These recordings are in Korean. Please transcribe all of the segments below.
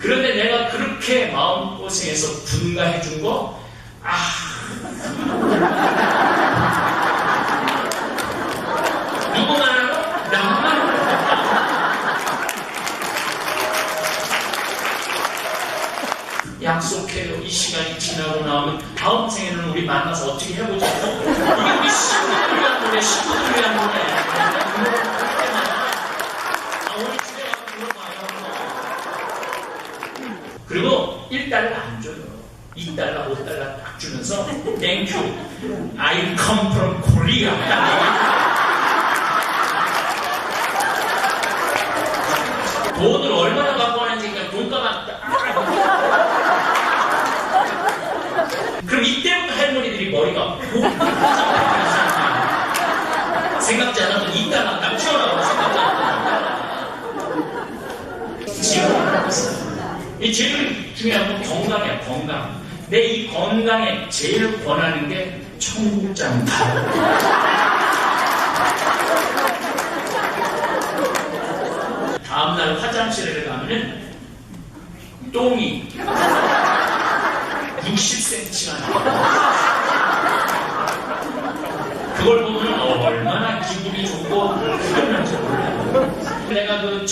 그런데 내가 그렇게 마음고생해서 분가해준 거, 누구만 알아? 나만 알아. 약속해요. 이 시간이 지나고 나면 다음 생에는 우리 만나서 어떻게 해보자. 이게 우리 친구들 위한 노래, 친구들 위한 노래. 오늘 집에 가서 물어봐요. 그리고 1달러 안 줘요. 2달러, 5달러 딱 주면서 Thank you. I come from Korea. 돈을 얼마나 갖고 왔는지 그러니까 돈가만 그럼 이때부터 할머니들이 머리가 생각지 않았던 2달러 딱 튀어나오고 생각지 않았던 지금 이 제일 중요한 건 건강이야. 건강. 내 이 건강에 제일 권하는 게 청국장 다음날 화장실에 가면은 똥이 60cm가 나와. 그걸 보면 얼마나 기분이 좋고 편한지 몰라요. 내가 그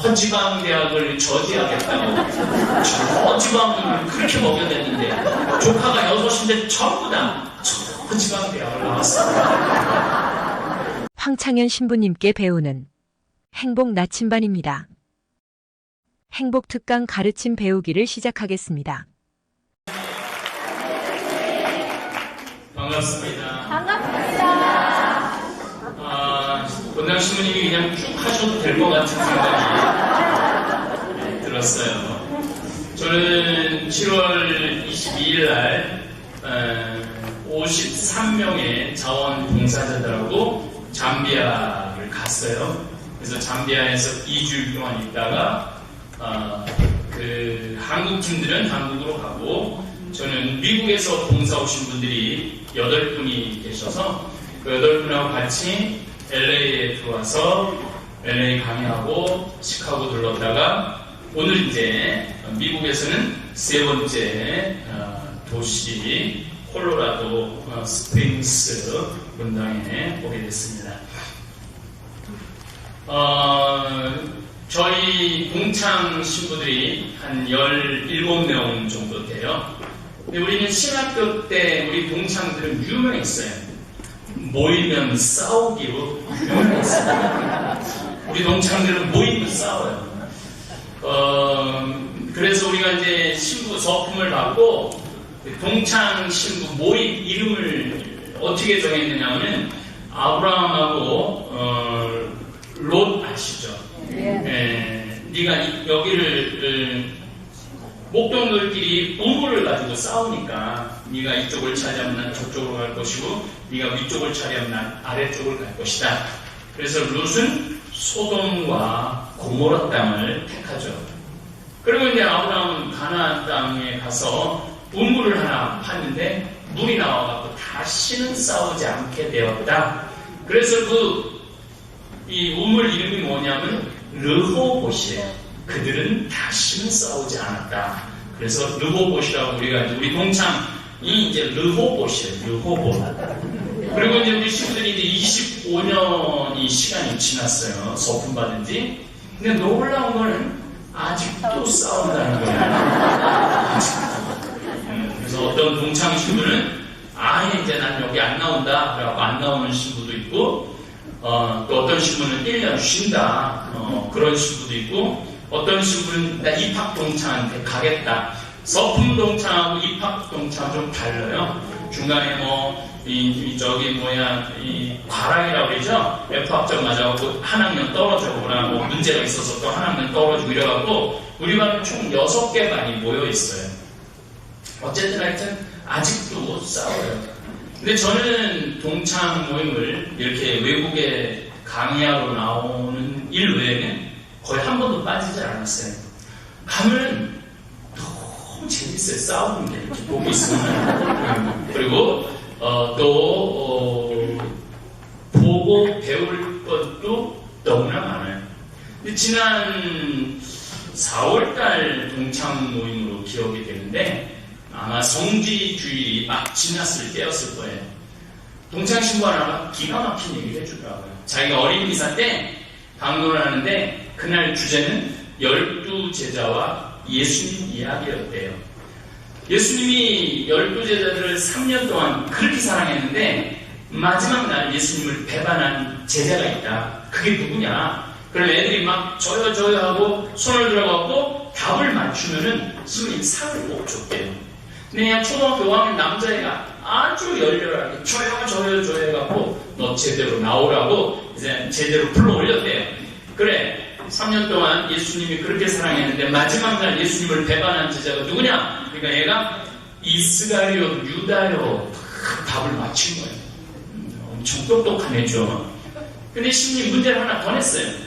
저지방대학을 저지하겠다고 저지방을 그렇게 먹여냈는데 조카가 6인데 전부 다 저지방대학을 나왔어요. 황창현 신부님께 배우는 행복 나침반입니다. 행복 특강 가르침 배우기를 시작하겠습니다. 반갑습니다. 반갑습니다. 권당 신부님이 그냥 쭉 하셔도 될 것 같은 생각이 들었어요. 저는 7월 22일 날 53명의 자원봉사자들하고 잠비아를 갔어요. 그래서 잠비아에서 2주일 동안 있다가 그 한국 팀들은 한국으로 가고 저는 미국에서 봉사 오신 분들이 8분이 계셔서 그 8분하고 같이 LA에 들어와서 LA 강의하고 시카고 들렀다가 오늘 이제 미국에서는 3번째 도시 콜로라도 스프링스 분당에 오게 됐습니다. 저희 동창 신부들이 한 17명 정도 돼요. 근데 우리는 신학교 때 우리 동창들은 유명했어요. 모이면 싸우기로 유명했어요. 우리 동창들은 모이면 싸워요. 그래서 우리가 이제 신부 서품을 받고 동창 신부 모임 이름을 어떻게 정했느냐면 아브라함하고 롯 아시죠? 네가 여기를 목동들끼리 우물을 가지고 싸우니까 네가 이쪽을 차지하면 난 저쪽으로 갈 것이고 네가 위쪽을 차지하면 난 아래쪽을 갈 것이다. 그래서 롯은 소돔과 고모라 땅을 택하죠. 그리고 이제 아브라함은 가나안 땅에 가서 우물을 하나 팠는데 물이 나와갖고 다시는 싸우지 않게 되었다. 그래서 이 우물 이름이 뭐냐면 르호봇이에요. 그들은 다시는 싸우지 않았다. 그래서 르호봇이라고 우리가 이제 우리 동창이 이제 르호봇이에요. 르호봇. 그리고 이제 우리 친구들이 이제 25년이 시간이 지났어요. 서품 받은 지. 근데 놀라운 거는 아직도 싸운다는 거예요. 그래서 어떤 동창 신부는 아예 이제 난 여기 안 나온다. 그래갖고 안 나오는 신부도 있고 또 어떤 신부는 1년 쉰다. 그런 신부도 있고 어떤 신부는 나 입학 동창한테 가겠다. 서품 동창하고 입학 동창 좀 달라요. 중간에 이 과락이라고 그러죠. F학점 맞아갖고 한 학년 떨어져거나 문제가 있어서 또 한 학년 떨어지고 이래갖고 우리 반은 총 6개 반이 모여 있어요. 어쨌든 하여튼 아직도 싸워요. 근데 저는 동창 모임을 이렇게 외국에 강의하러 나오는 일 외에는 거의 한 번도 빠지지 않았어요. 가면 너무 재밌어요. 싸우는 게 이렇게 보고 있으면. 그리고 또 보고 배울 것도 너무나 많아요. 근데 지난 4월달 동창 모임으로 기억이 되는데 아마 성지 주일이 막 지났을 때였을 거예요. 동창 신부 하나가 기가 막힌 얘기를 해주더라고요. 자기가 어린 미사 때 방문을 하는데 그날 주제는 12제자와 예수님 이야기였대요. 예수님이 12제자들을 3년 동안 그렇게 사랑했는데 마지막 날 예수님을 배반한 제자가 있다. 그게 누구냐? 그럼 애들이 막 저요 하고 손을 들어갖고 답을 맞추면은 스님이 상을 꼭 줬대요. 근데 그냥 초등학교 5학년 남자애가 아주 열렬하게 저요 해갖고 너 제대로 나오라고 이제 제대로 불러 올렸대요. 그래, 3년 동안 예수님이 그렇게 사랑했는데 마지막 날 예수님을 배반한 제자가 누구냐? 그러니까 얘가 이스가리옷 유다요. 답을 맞힌 거예요. 엄청 똑똑한 애죠. 근데 신이 문제를 하나 더 냈어요.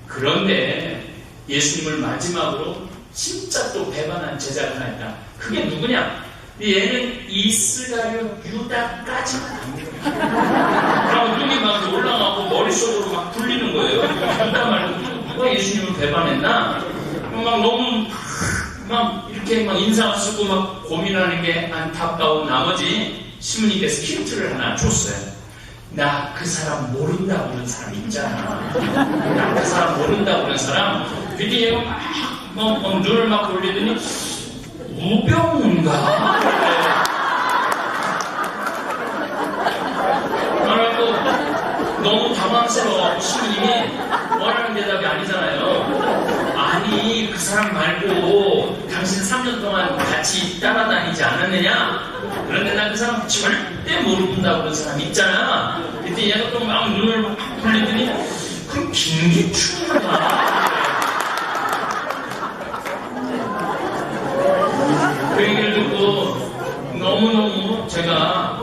그런데 예수님을 마지막으로 진짜 또 배반한 제자가 하나 있다. 그게 누구냐? 얘는 이스가리옷 유다까지만 안 돼요. 그럼 눈이 막 올라가고 머릿속으로 막 굴리는 거예요. 유다 말고 누가 예수님을 배반했나? 막 너무 막 이렇게 막 인상을 쓰고 막 고민하는 게 안타까운 나머지 신부님께서 힌트를 하나 줬어요. 나 그 사람 모른다고 그런 사람 있잖아. 나 그 사람 모른다고 그런 사람. 그때 얘가 막 눈을 막 돌리더니 우병우인가? 그래갖고 너무 당황스러워하고 신부님이 원하는 대답이 아니잖아요. 아니 그 사람 말고 당신 3년 동안 같이 따라다니지 않았느냐? 그런데 난 그 사람 절대 모른다고 그런 사람 있잖아. 그때 얘가 또 막 눈을 막 돌리더니 그럼 김기춘인가? 그 얘기를 듣고 너무너무 제가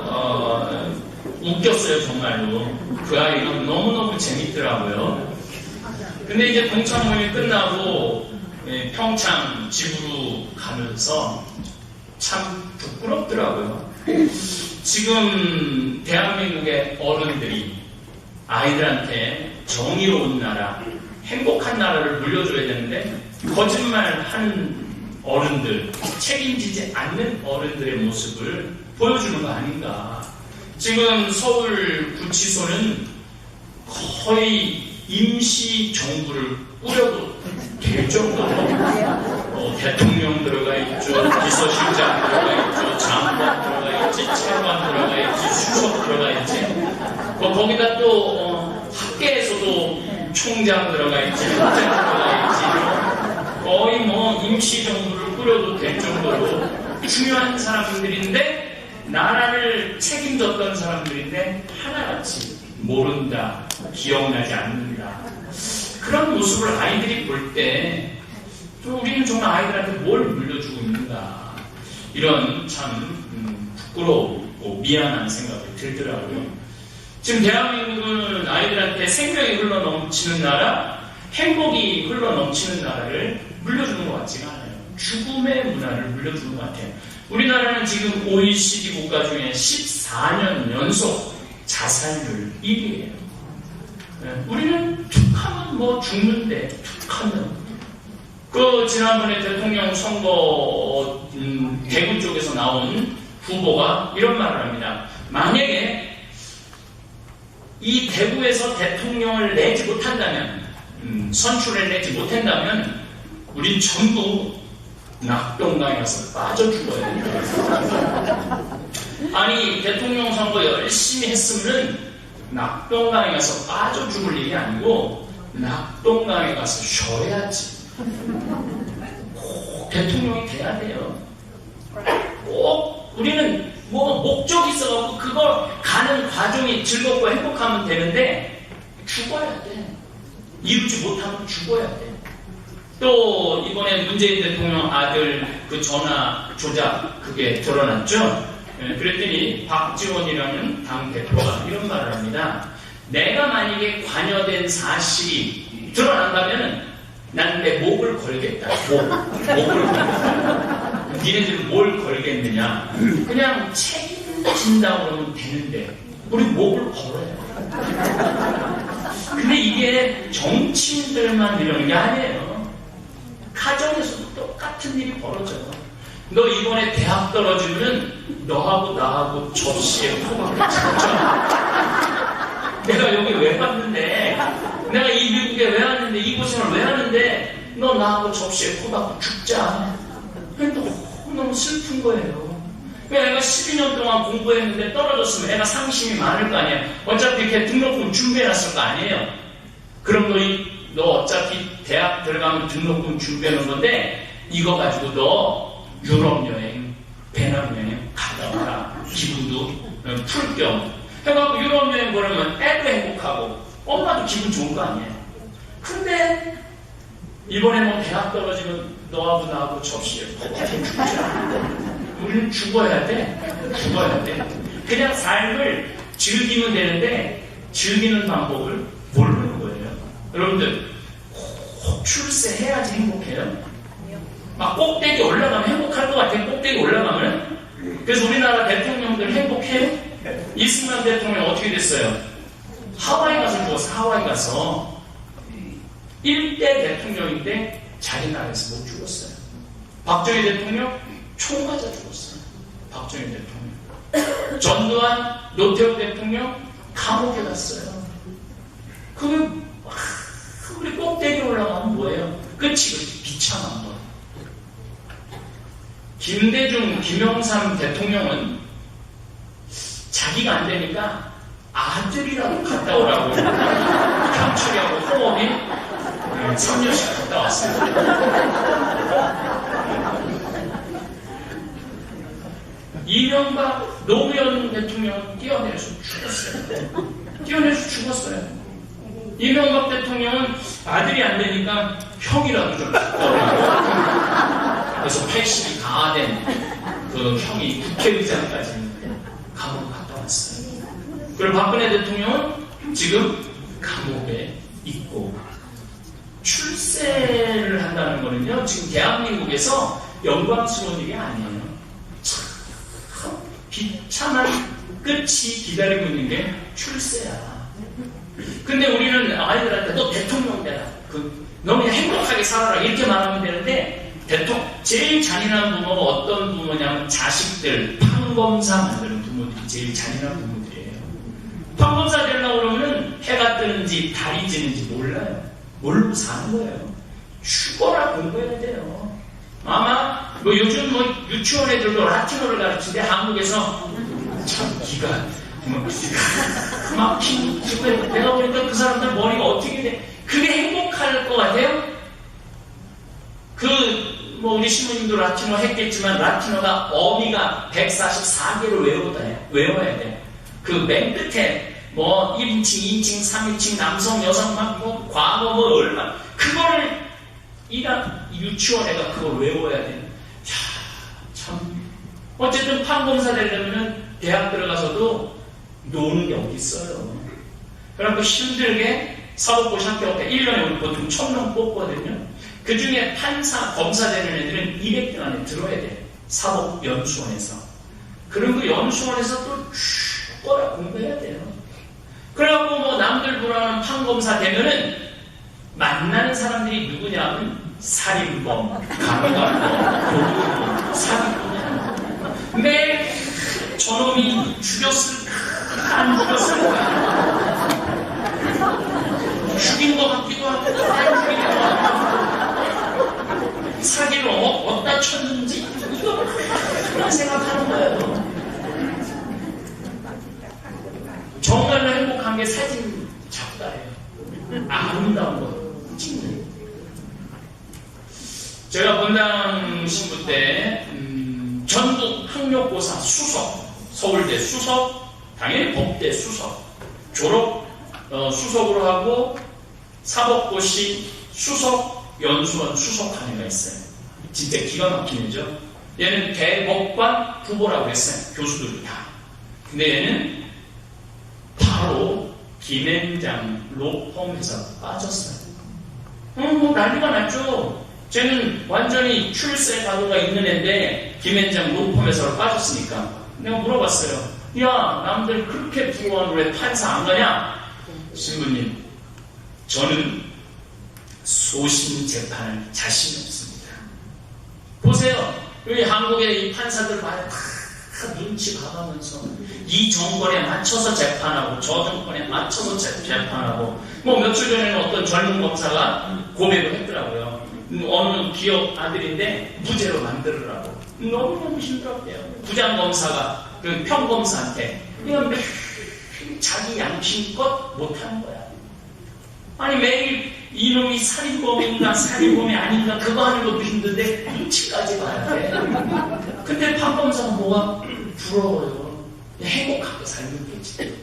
웃겼어요. 정말로. 그 아이가 너무너무 재밌더라고요. 근데 이제 동창 모임이 끝나고 평창 집으로 가면서 참 부끄럽더라고요. 지금 대한민국의 어른들이 아이들한테 정의로운 나라, 행복한 나라를 물려줘야 되는데 거짓말하는 어른들, 책임지지 않는 어른들의 모습을 보여주는 거 아닌가. 지금 서울 구치소는 거의 임시 정부를 꾸려도 될 정도로 대통령 들어가 있죠, 비서실장 들어가 있죠, 장관 들어가 있지, 차관 들어가 있지, 수석 들어가 있지. 거기다 또 학계에서도 총장 들어가 있지, 학장 들어가 있지. 거의 뭐 임시 정부를 꾸려도 될 정도로 중요한 사람들인데 나라를 책임졌던 사람들인데 하나같이 모른다, 기억나지 않는다. 그런 모습을 아이들이 볼 때 또 우리는 정말 아이들한테 뭘 물려주고 있는가, 이런 참 부끄럽고 미안한 생각이 들더라고요. 지금 대한민국은 아이들한테 생명이 흘러넘치는 나라, 행복이 흘러넘치는 나라를 물려주는 것 같지가 않아요. 죽음의 문화를 물려주는 것 같아요. 우리나라는 지금 OECD 국가 중에 14년 연속 자살률 1위예요. 우리는 툭하면 뭐 죽는데, 툭하면. 지난번에 대통령 선거 대구 쪽에서 나온 후보가 이런 말을 합니다. 만약에 이 대구에서 대통령을 내지 못한다면, 선출을 내지 못한다면 우린 전부 낙동강에 가서 빠져 죽어야 돼요. 아니 대통령 선거 열심히 했으면 낙동강에 가서 빠져 죽을 일이 아니고 낙동강에 가서 쉬어야지. 꼭 대통령이 돼야 돼요. 꼭 우리는 뭐 목적이 있어갖고 그거 가는 과정이 즐겁고 행복하면 되는데 죽어야 돼. 이루지 못하면 죽어야 돼. 또 이번에 문재인 대통령 아들 그 전화 조작 그게 드러났죠. 그랬더니 박지원이라는 당대표가 이런 말을 합니다. 내가 만약에 관여된 사실이 드러난다면 난 내 목을 걸겠다. 목을 걸겠다. 니네들은 뭘 걸겠느냐. 그냥 책임진다고 그러면 되는데 우리 목을 걸어요. 근데 이게 정치인들만 이러는 게 아니에요. 똑같은 일이 벌어져. 너 이번에 대학 떨어지면 너하고 나하고 접시에 포박을 진짜. 내가 여기 왜 왔는데, 내가 이 미국에 왜 왔는데, 이 고생을 왜 하는데, 너 나하고 접시에 포박고 죽자. 너무 슬픈 거예요. 애가 12년 동안 공부했는데 떨어졌으면 애가 상심이 많을 거 아니야. 어차피 걔 등록금 준비해놨을 거 아니에요. 그럼 너 어차피 대학 들어가면 등록금 준비해놓은 건데 이거 가지고 너 유럽 여행, 배낭 여행 갔다 와라. 기분도 풀 겸. 해갖고 유럽 여행 보려면 애도 행복하고 엄마도 기분 좋은 거 아니에요. 근데 이번에 뭐 대학 떨어지면 너하고 나하고 접시에 포박해 죽자. 우리는 죽어야 돼. 죽어야 돼. 그냥 삶을 즐기면 되는데 즐기는 방법을 모르는 거예요. 여러분들 꼭 출세해야지 행복해요. 막 꼭대기 올라가면 행복할 것 같아요. 꼭대기 올라가면. 그래서 우리나라 대통령들 행복해요. 이승만 대통령 어떻게 됐어요? 하와이 가서 죽었어. 하와이 가서 1대 대통령인데 자기 나라에서 못 죽었어요. 박정희 대통령 총 맞아 죽었어요. 박정희 대통령. 전두환, 노태우 대통령 감옥에 갔어요. 우리 꼭대기 올라가면 뭐예요? 끝이 비참한 거. 김대중, 김영삼 대통령은 자기가 안 되니까 아들이라고 갔다 오라고 경찰하고 홍업이 3년씩 갔다 왔어요. 이명박, 노무현 대통령 뛰어내려서 죽었어요. 뛰어내려서 죽었어요. 이명박 대통령은 아들이 안 되니까 형이라도 좀 죽더라고요. 그래서 80이 다 된 그 형이 국회의장까지 감옥 갔다 왔어요. 그리고 박근혜 대통령은 지금 감옥에 있고 출세를 한다는 거는요, 지금 대한민국에서 영광스러운 일이 아니에요. 참 비참한 끝이 기다리고 있는 게 출세야. 근데 우리는 아이들한테 너 대통령 되라. 너 그냥 행복하게 살아라. 이렇게 말하면 되는데, 제일 잔인한 부모가 어떤 부모냐면 자식들 판검사 만드는 부모들이 제일 잔인한 부모들이에요. 판검사 되려고 그러면 해가 뜨는지 달이 지는지 몰라요. 모르고 사는 거예요. 죽어라 공부해야 돼요. 아마 요즘 유치원 애들도 라틴어를 가르치는데 한국에서 참 기가 막히고 내가 보니까 그 사람들 머리가 어떻게 돼? 그게 행복할 것 같아요? 우리 신부님도 라틴어 했겠지만 라틴어가 어미가 144개를 외워야 돼. 맨 끝에 1인칭, 2인칭, 3인칭, 남성, 여성, 과거 얼마 그거를 유치원 애가 그걸 외워야 돼. 참 어쨌든 판검사 되려면 대학 들어가서도 노는 게 어디 있어요. 그러니까 힘들게 사법고시 합격할 때 1년에 우리 보통 1000명 뽑거든요. 그 중에 판사, 검사 되는 애들은 200등 안에 들어야 돼. 사법연수원에서. 그리고 그 연수원에서 또 죽어라 공부해야 돼요. 그래갖고 남들 불안한 판검사 되면은 만나는 사람들이 누구냐면 살인범, 강간범, 도둑범, 사기꾼이야. 근데 저놈이 죽였을까? 안 죽였을까? 죽인 것 같기도 하고 안 죽인 것 같기도 하고 사기를 어디다 쳤는지 그런 생각하는 거예요. 정말로 행복한 게 사진 작가예요. 아름다운 거 찍는. 제가 본당 신부 때 전국 학력고사 수석, 서울대 수석, 당연히 법대 수석, 졸업 수석으로 하고 사법고시 수석, 연수원 수석 한 애가 있어요. 진짜 기가 막힌 애죠. 얘는 대법관 후보라고 했어요. 교수들이 다. 근데 얘는 바로 김앤장 로펌 회사 빠졌어요. 난리가 났죠. 쟤는 완전히 출세 가도가 있는 애인데 김앤장 로펌 회사로 빠졌으니까 내가 물어봤어요. 야, 남들 그렇게 부러워하는 왜 판사 안 가냐? 신부님, 저는 소신 재판할 자신이 없습니다. 여기 한국의 이 판사들 말에 다 눈치 봐가면서 이 정권에 맞춰서 재판하고 저 정권에 맞춰서 재판하고 뭐 며칠 전에는 어떤 젊은 검사가 고백을 했더라고요. 어느 기업 아들인데 무죄로 만들으라고. 너무너무 힘들었대요. 부장검사가 그 평검사한테 그냥 매일 자기 양심껏 못하는 거야. 아니 매일 이놈이 살인범인가 살인범이 아닌가 그거 하는 것도 힘든데 눈치까지 봐야 돼. 근데 판검사가 뭐가 부러워요. 행복하게 살면 되지.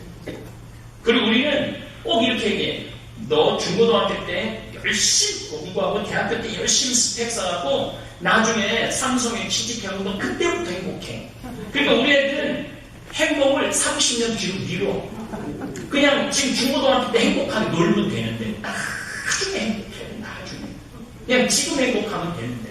그리고 우리는 꼭 이렇게 얘기해. 너 중고등학교 때 열심히 공부하고 대학교 때 열심히 스펙 쌓았고 나중에 삼성에 취직하고 너 그때부터 행복해. 그러니까 우리 애들은 행복을 30년 뒤로 미뤄. 그냥 지금 중고등학교 때 행복하게 놀면 되는데 나중에 행복해. 나중에 그냥 지금 행복하면 되는데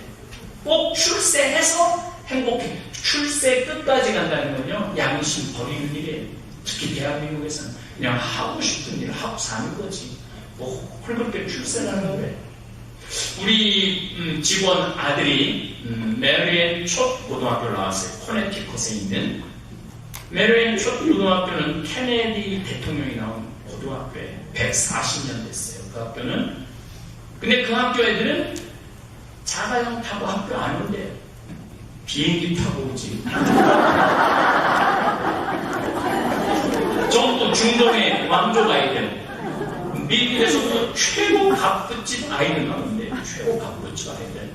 꼭 출세해서 행복해. 출세 끝까지 간다는 건요 양심 버리는 일이에요. 특히 대한민국에서는 그냥 하고 싶은 일을 하고 사는 거지. 뭐 헐겁게 출세를 하는 거래. 우리 직원 아들이 메리앤 촛 고등학교를 나왔어요. 코네티컷에 있는 메리앤 촛 고등학교는 케네디 대통령이 나온 고등학교에 140년 됐어요. 그 학교는. 근데 그 학교 애들은 자가용 타고 학교 안 온대요. 비행기 타고 오지. 전부 중동의 왕족 아이들. 미국에서도 최고 갑부집 아이들 나오는데 최고 갑부집 아이들.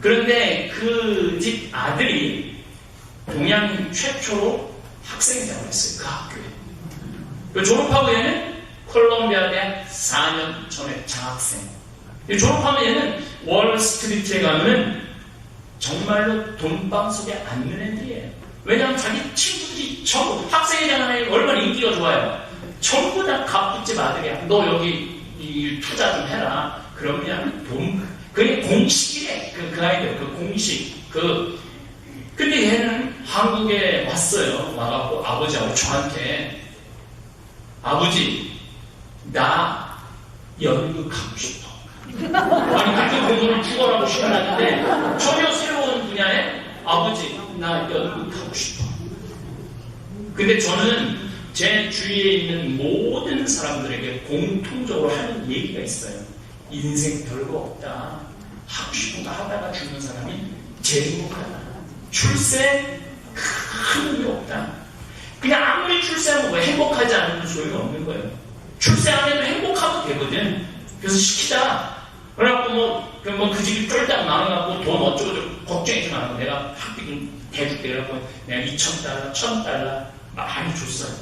그런데 그 집 아들이 동양 최초로 학생회장을 했어요. 그 학교에. 졸업하고 얘는 콜롬비아 대학 4년 전에 장학생. 졸업하면 얘는 월스트리트에 가면은 정말로 돈방 속에 앉는 애들이에요. 왜냐하면 자기 친구들이 전부 학생회장 하는 얼마나 인기가 좋아요. 전부 다 갑부집 아들이야. 너 여기 이 투자 좀 해라. 그러면 돈, 그게 공식이래. 그 아이들, 그 공식. 근데 얘는 한국에 왔어요. 와갖고 아버지하고 저한테 아버지, 나 연극 하고 싶어. 아니, 그렇게 공부를 죽어라고 시켜놨는데 전혀 새로운 분야에 아버지, 나 연극 하고 싶어. 근데 저는 제 주위에 있는 모든 사람들에게 공통적으로 하는 얘기가 있어요. 인생 별거 없다. 하고 싶은 거 하다가 죽는 사람이 제일 행복하다. 출세 큰 의미 없다. 그냥 아무리 출세하면 왜 행복하지 않으면 소용이 없는 거예요. 출세 안 해도 행복하면 되거든. 그래서 시키자. 그래갖고 그 집이 쫄딱 망해갖고 돈 어쩌고저쩌고 걱정하지 말고 내가 학비 좀 대줄게. 그래갖고 내가 2,000달러, 1,000달러 많이 줬어요.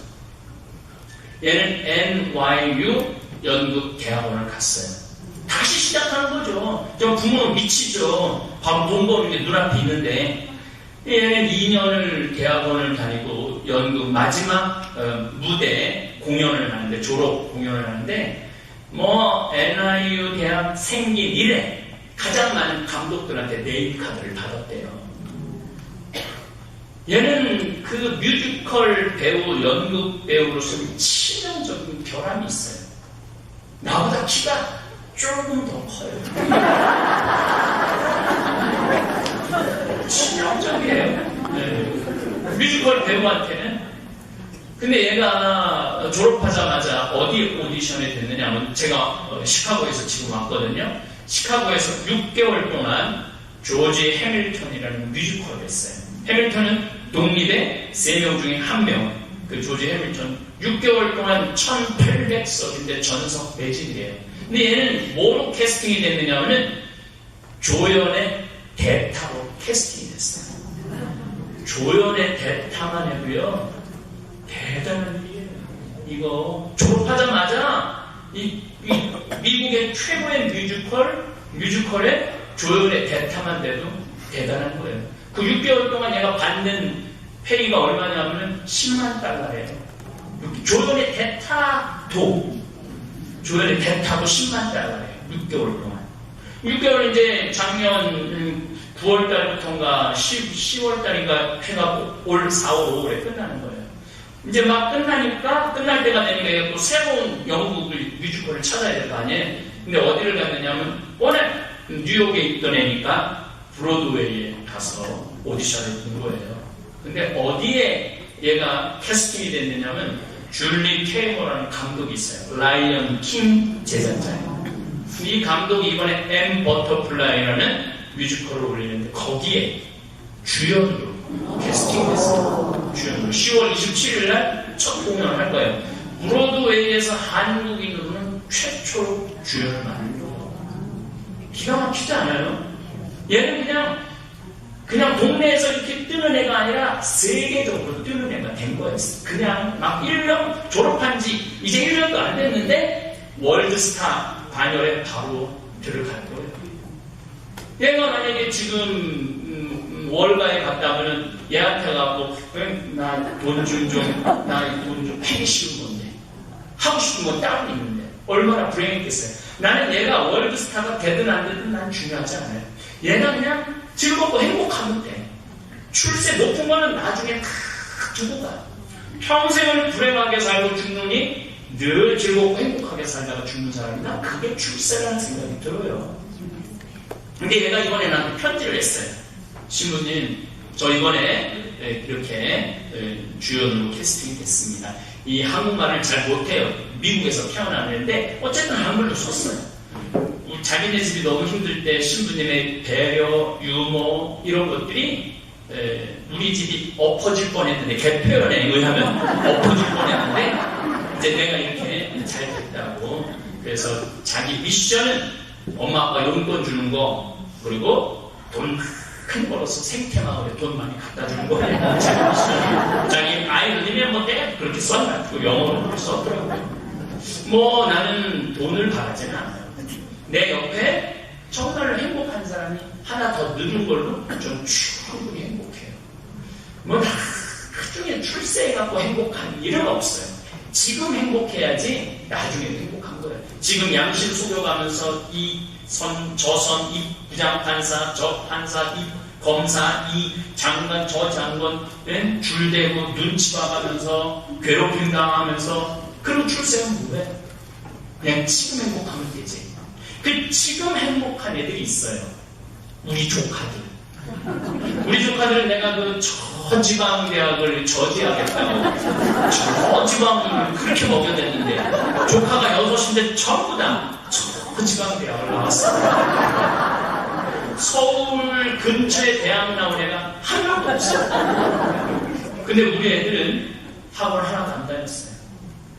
얘는 NYU 연극 대학원을 갔어요. 다시 시작하는 거죠. 저 부모는 미치죠. 바로 돈 버는 게 눈앞에 있는데 얘는 2년을 대학원을 다니고 연극 마지막 무대 공연을 하는데 졸업 공연을 하는데 NYU 대학 생긴 이래 가장 많은 감독들한테 네임카드를 받았대요. 얘는 그 뮤지컬 배우, 연극 배우로서 치명적인 결함이 있어요. 나보다 키가 조금 더 커요. 치명적이에요. 네. 뮤지컬 배우한테는. 근데 얘가 졸업하자마자 어디 오디션에 됐느냐면 제가 시카고에서 지금 왔거든요. 시카고에서 6개월 동안 조지 해밀턴이라는 뮤지컬을 했어요. 해밀턴은 독립의 3명 중에 1명, 그 조지 해밀턴 6개월 동안 1800석인데 전석 매진이에요. 근데 얘는 뭐로 캐스팅이 됐느냐면은 조연의 대타로 캐스팅이 됐어요. 조연의 대타만 해도요 대단한 일이에요. 이거 졸업하자마자 이 미국의 최고의 뮤지컬의 조연의 대타만 돼도 대단한 거예요. 그 6개월 동안 얘가 받는 페이가 얼마냐면 10만 달러래요. 조연의 대타도 10만 달러래요. 6개월 동안. 6개월 이제 작년 9월달부터인가 10월달인가 해가고 올 4월, 5월에 끝나는 거예요. 이제 막 끝날 때가 되니까 또 새로운 영국을 뮤지컬을 찾아야 될 거 아니에요. 근데 어디를 갔느냐면 워낙 뉴욕에 있던 애니까 브로드웨이에 가서 오디션을 본 거예요. 근데 어디에 얘가 캐스팅이 됐느냐면 줄리 테이머라는 감독이 있어요. 라이언 킹 제작자예요. 이 감독이 이번에 엠 버터플라이라는 뮤지컬을 올리는데 거기에 주연으로 캐스팅됐어요. 주연으로 10월 27일 날 첫 공연을 할 거예요. 브로드웨이에서 한국인으로는 최초로 주연을 맡는 거예요. 기가 막히지 않아요? 얘는 그냥 동네에서 이렇게 뜨는 애가 아니라 세계적으로 뜨는 애가 된 거예요. 그냥 막 1년 졸업한 지 이제 1년도 안 됐는데 월드스타 반열에 바로 들어갈 거예요. 얘가 만약에 지금 월가에 갔다면 얘한테 가고 나 돈 좀 패기 쉬운 건데 하고 싶은 건 따로 있는데 얼마나 불행했겠어요. 나는 얘가 월드스타가 되든 안 되든 난 중요하지 않아요. 얘가 그냥 즐겁고 행복하면 돼. 출세 높은 거는 나중에 다 두고 가. 평생을 불행하게 살고 죽느니 늘 즐겁고 행복하게 살다가 죽는 사람이 난 그게 출세라는 생각이 들어요. 근데 얘가 이번에 나한테 편지를 했어요. 신부님, 저 이번에 이렇게 주연으로 캐스팅이 됐습니다. 이 한국말을 잘 못해요. 미국에서 태어났는데 어쨌든 한글로 썼어요. 자기네 집이 너무 힘들 때 신부님의 배려, 유머 이런 것들이 우리 집이 엎어질 뻔했는데 개표연에 의하면 엎어질 뻔했는데 이제 내가 이렇게 잘 됐다고. 그래서 자기 미션은 엄마 아빠 용돈 주는 거 그리고 돈 큰 벌어서 생태마을에 돈 많이 갖다 주는 거예요. 자기 아이들이면 뭐 내가 그렇게 썼나? 그 영어로 그렇게 썼더라고요. 뭐 나는 돈을 바라지는 않아요. 내 옆에 정말로 행복한 사람이 하나 더 느는 걸로 좀 충분히 행복해요. 뭐 나중에 출세해갖고 행복한 일은 없어요. 지금 행복해야지 나중에 행복한 거예요. 지금 양심 속여가면서 이 선, 저 선, 이 부장판사, 저 판사, 이 검사, 이 장관, 저 장관, 줄대고 눈치 봐가면서 괴롭힘 당하면서 그럼 출세는 뭐해? 그냥 지금 행복하면 되지. 그 지금 행복한 애들이 있어요. 우리 조카들. 우리 조카들은 내가 그 저지방대학을 저지하겠다고 저지방을 그렇게 먹여댔는데 조카가 6인데 전부 다 저지방대학을 나왔어요. 서울 근처에 대학 나온 애가 한 명도 없어요. 근데 우리 애들은 학원 하나도 안 다녔어요.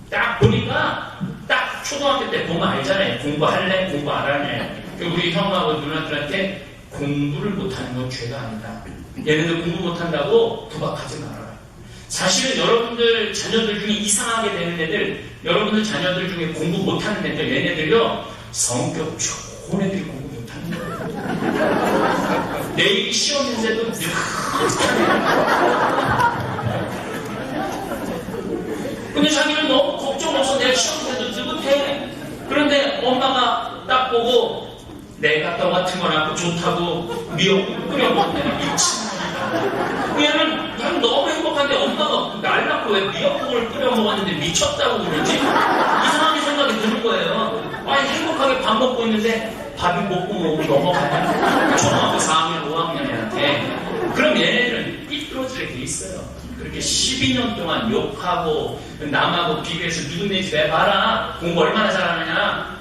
딱 보니까 딱 초등학교 때 보면 알잖아요. 공부할래? 공부 안 할래? 우리 형하고 누나들한테 공부를 못하는 건 죄가 아니다. 얘네들 공부 못한다고 구박하지 말아라. 사실은 여러분들 자녀들 중에 이상하게 되는 애들, 여러분들 자녀들 중에 공부 못하는 애들, 얘네들요 성격 좋은 애들이 공부 못하는 거예요. 내일 시험인데도 늘 근데 자기는 너무 걱정 없어. 내가 시험인데도 느긋해. 그런데 엄마가 딱 보고 내가 떠같은 거 낳고 좋다고 미역국 끓여 먹는 미친. 얘는 너무 행복한데 엄마가 날 낳고 왜 미역국을 끓여 먹었는데 미쳤다고 그러지? 이상하게 생각이 드는 거예요. 아니 행복하게 밥 먹고 있는데 밥이 먹고 넘어가냐? 초등학교 4학년, 5학년 애한테. 그럼 얘네들은 삐뚤어지게 돼 있어요. 그렇게 12년 동안 욕하고 남하고 비교해서 누구네 집에 봐라. 공부 얼마나 잘하느냐?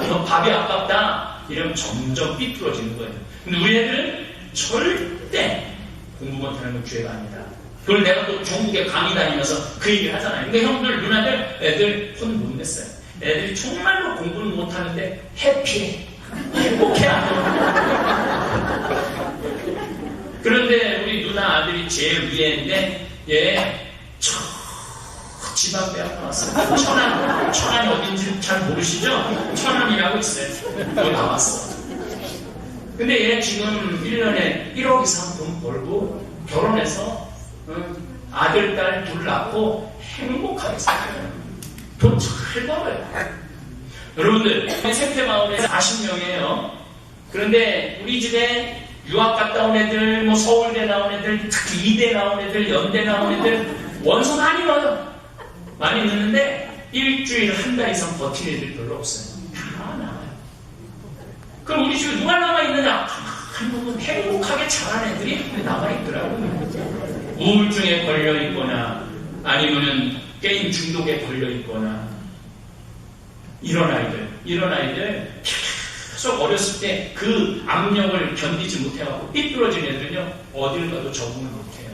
너 밥이 아깝다. 이러면 점점 삐뚤어지는 거예요. 근데 우리 애들은 절대 공부 못하는 건 죄가 아니다. 그걸 내가 또 전국에 강의 다니면서 그 얘기를 하잖아요. 근데 형들, 누나들, 애들 혼 못 냈어요. 애들이 정말로 공부를 못하는데 해피해. 행복해 안 해. 그런데 우리 누나 아들이 제일 위에인데 얘 지방대학 나왔어요. 천안이 어딘지 잘 모르시죠? 천안이라고 있어요. 거기 나왔어. 근데 얘 지금 1년에 1억 이상 돈 벌고 결혼해서 아들, 딸 둘 낳고 행복하게 살아요. 돈 잘 벌어요. 여러분들 생태마을에 40명이에요. 그런데 우리 집에 유학 갔다 온 애들, 뭐 서울대 나온 애들, 특히 이대 나온 애들, 연대 나온 애들 원서 많이 넣어요. 많이 넣는데 일주일, 한 달 이상 버티는 애들 별로 없어요. 다 나와요. 그럼 우리 집에 누가 남아있느냐? 한국은 행복하게 자란 애들이 남아있더라고요. 우울증에 걸려있거나 아니면은 게임 중독에 걸려있거나 이런 아이들 계속 어렸을 때 그 압력을 견디지 못해갖고 삐뚤어진 애들은요 어딜 가도 적응을 못해요.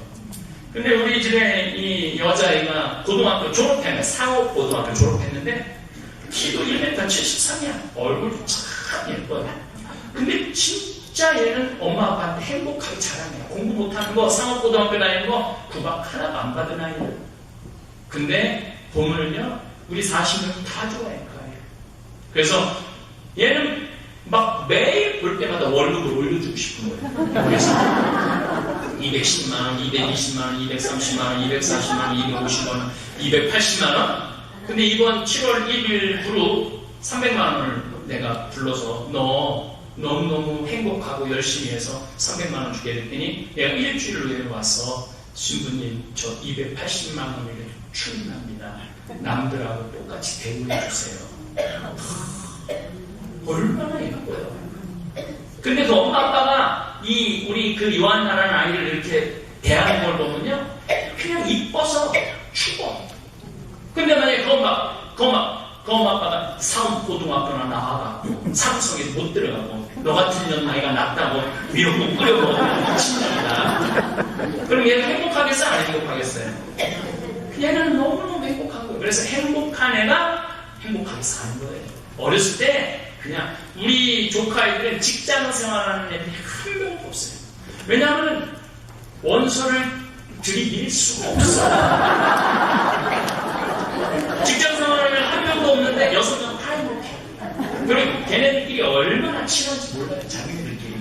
근데 우리 집에 이 여자아이가 고등학교 졸업했네. 상업고등학교 졸업했는데 키도 1m 73이야. 얼굴도 참 예뻐요. 근데 진짜 얘는 엄마 아빠한테 행복하게 자라네요. 공부 못하는 거, 상업고등학교 다니는 거 구박 하나도 안 받은 아이예요. 근데 보면은요 우리 40명 다 좋아해요. 그래서 얘는 막 매일 볼 때마다 월급을 올려주고 싶은 거예요. 그래서 210만원, 220만원, 230만원, 240만원, 250만원, 280만원. 근데 이번 7월 1일 후로 300만원을 내가 불러서 너 너무너무 행복하고 열심히 해서 300만원 주게 했더니 내가 일주일 후에 와서 신부님 저 280만원이라도 충분합니다. 남들하고 똑같이 대우해 주세요. 얼마나 예뻐요. 근데 그 엄마 아빠가 이 우리 그 요한나라는 아이를 이렇게 대하는 걸 보면요 그냥 이뻐서 죽어. 근데 만약에 그 엄마 아빠가 상고등학교나 나와갖고 삼성에 못 들어가고 너 같은 년 나이가 낫다고 위로고 끓여먹으면 친정이다. 그럼 얘가 행복하겠어요? 안 행복하겠어요? 얘는 너무너무 행복한 거예요. 그래서 행복한 애가 행복하게 사는 거예요. 어렸을 때 그냥 우리 조카애들은 직장 생활하는 애들이 한 명도 없어요. 왜냐하면 원서를 들이밀 수가 없어요. 직장 생활을 한 명도 없는데 6명 다 행복해. 그리고 걔네들끼리 얼마나 친한지 몰라요. 자기들끼리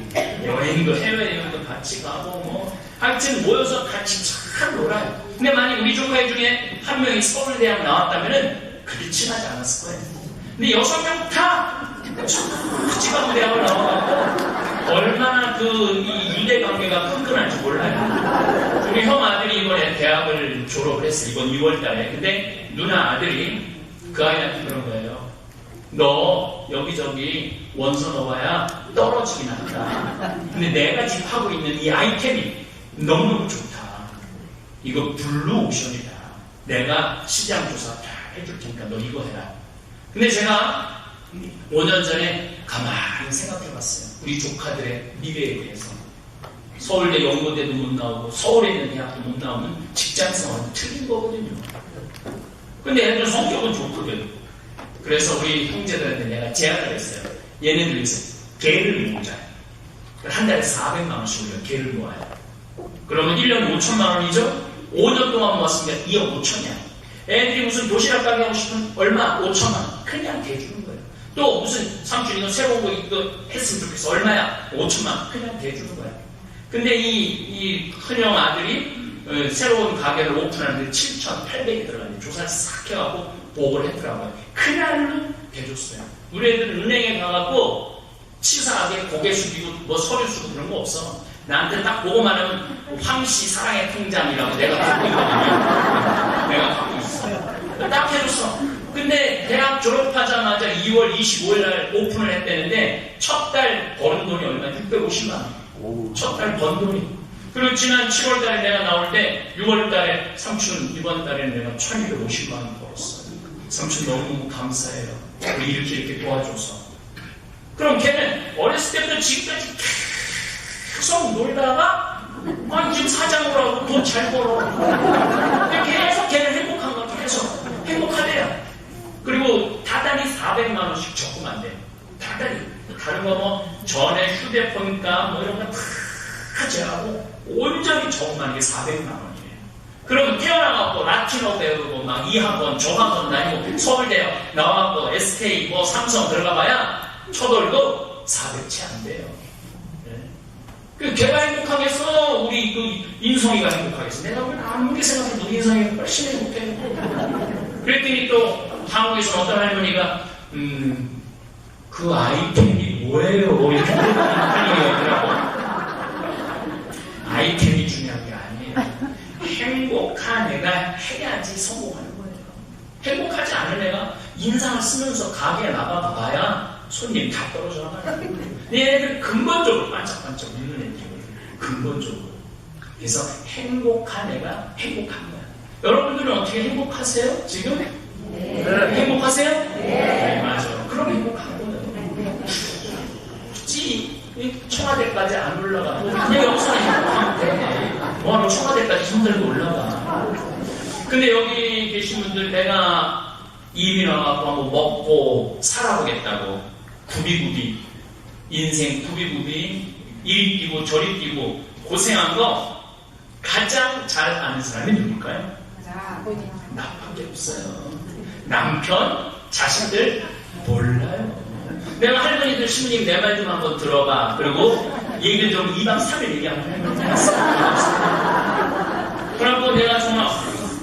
여행도 해외여행도 같이 가고 뭐 하여튼 모여서 같이 참 놀아요. 근데 만약 우리 조카애 중에 한 명이 서울대학 나왔다면은 그렇게 친하지 않았을 거예요. 근데 6명 다 지방대학을 나와갖고 얼마나 이 유대관계가 끈끈한지 몰라요. 우리 형 아들이 이번에 대학을 졸업을 했어. 이번 2월달에. 근데 누나 아들이 그 아이한테 그런 거예요. 너 여기저기 원서 넣어봐야 떨어지긴 한다. 근데 내가 지금 하고 있는 이 아이템이 너무너무 좋다. 이거 블루오션이다. 내가 시장 조사 다 해줄 테니까 너 이거 해라. 근데 제가 5년 전에 가만히 생각해봤어요. 우리 조카들의 미래에 대해서. 서울대 연고대도 못 나오고 서울에 있는 대학도 못 나오면 직장생활은 틀린 거거든요. 근데 얘네들 성격은 좋거든. 그래서 우리 형제들한테 내가 제안을 했어요. 얘네들 위해서 개를 모으자. 한 달에 400만 원씩 우리가 개를 모아요. 그러면 1년에 5천만 원이죠? 5년 동안 모았으면 2억 5천이야. 애들이 무슨 도시락 가게 하고 싶으면 얼마? 5천만 원. 그냥 대주는 거예요. 또 무슨 삼촌 이거 새로운 거 이거 했으면 좋겠어. 얼마야? 5천만 원. 그냥 대주는 거야. 근데 이 큰형 아들이 새로운 가게를 오픈하는데 7,800이 들어갔는데 조사를 싹 해갖고 보고를 했더라고요. 그날로 대줬어요. 우리 애들은 은행에 가갖고 치사하게 고개 숙이고 뭐 서류 쓰고 그런 거 없어. 나한테 딱 보고만 하면 황씨 사랑의 통장이라고 내가 갖고 있거든요. 내가 갖고 있어요. 딱 해줬어. 근데 대학 졸업하자마자 2월 25일 날 오픈을 했다는데 첫 달 버는 돈이 얼마? 650만 원. 첫 달 번 돈이. 그리고 지난 7월 달에 내가 나올 때 6월 달에 삼촌 이번 달에 내가 1250만 원 벌었어요. 삼촌 너무 감사해요. 우리 이렇게 도와줘서. 그럼 걔는 어렸을 때부터 지금까지 계속 놀다가 지금 사장으로 하고 돈 잘 벌어. 계속 걔는 행복한 것 같아. 계속 행복하대요. 그리고 다단히 400만 원씩 적으면 안 돼. 다단히. 다른 거 뭐 전에 휴대폰값 뭐 이런 거 다 제하고 온전히 적으면 이게 400만 원이에요. 그러면 태어나갖고 라틴어 배우고 막 이 학원 저 학원 다니고 서울대 나와갖고 SK 뭐 삼성 들어가봐야 초돌도 400채 안 돼요. 그 걔가 행복하겠어? 우리 그 인성이가 행복하겠어? 내가 아무리 생각해도 인성이 훨씬 행복해. 그랬더니 또 한국에서 어떤 할머니가 그 아이템이 뭐예요? 이렇게 물어보더라고. 아이템이 중요한 게 아니에요. 행복한 애가 해야지 성공하는 거예요. 행복하지 않은 애가 인상을 쓰면서 가게에 나가봐야 손님 다 떨어져 나가요. 얘네들 근본적으로 반짝반짝 있는 애들. 근본적으로. 그래서 행복한 애가 행복한 거야. 여러분들은 어떻게 행복하세요? 지금? 네. 행복하세요? 네. 맞아. 그럼 행복한 거예요. 굳이 청와대까지 안 올라가고 그냥 여기서 행복하면 돼. 너 청와대까지 힘들고 올라가. 근데 여기 계신 분들 내가 이민 와갖고 한번 먹고 살아보겠다고 구비구비 인생 구비구비 이리 뛰고 저리 뛰고 고생한 거 가장 잘 아는 사람이 누굴까요? 나밖에 없어요. 남편, 자식들 몰라요. 내가 할머니들 신부님 내 말 좀 한번 들어봐. 그리고 얘기를 좀 2박 3일 얘기하면 할머니 했어. 그래갖고 내가 정말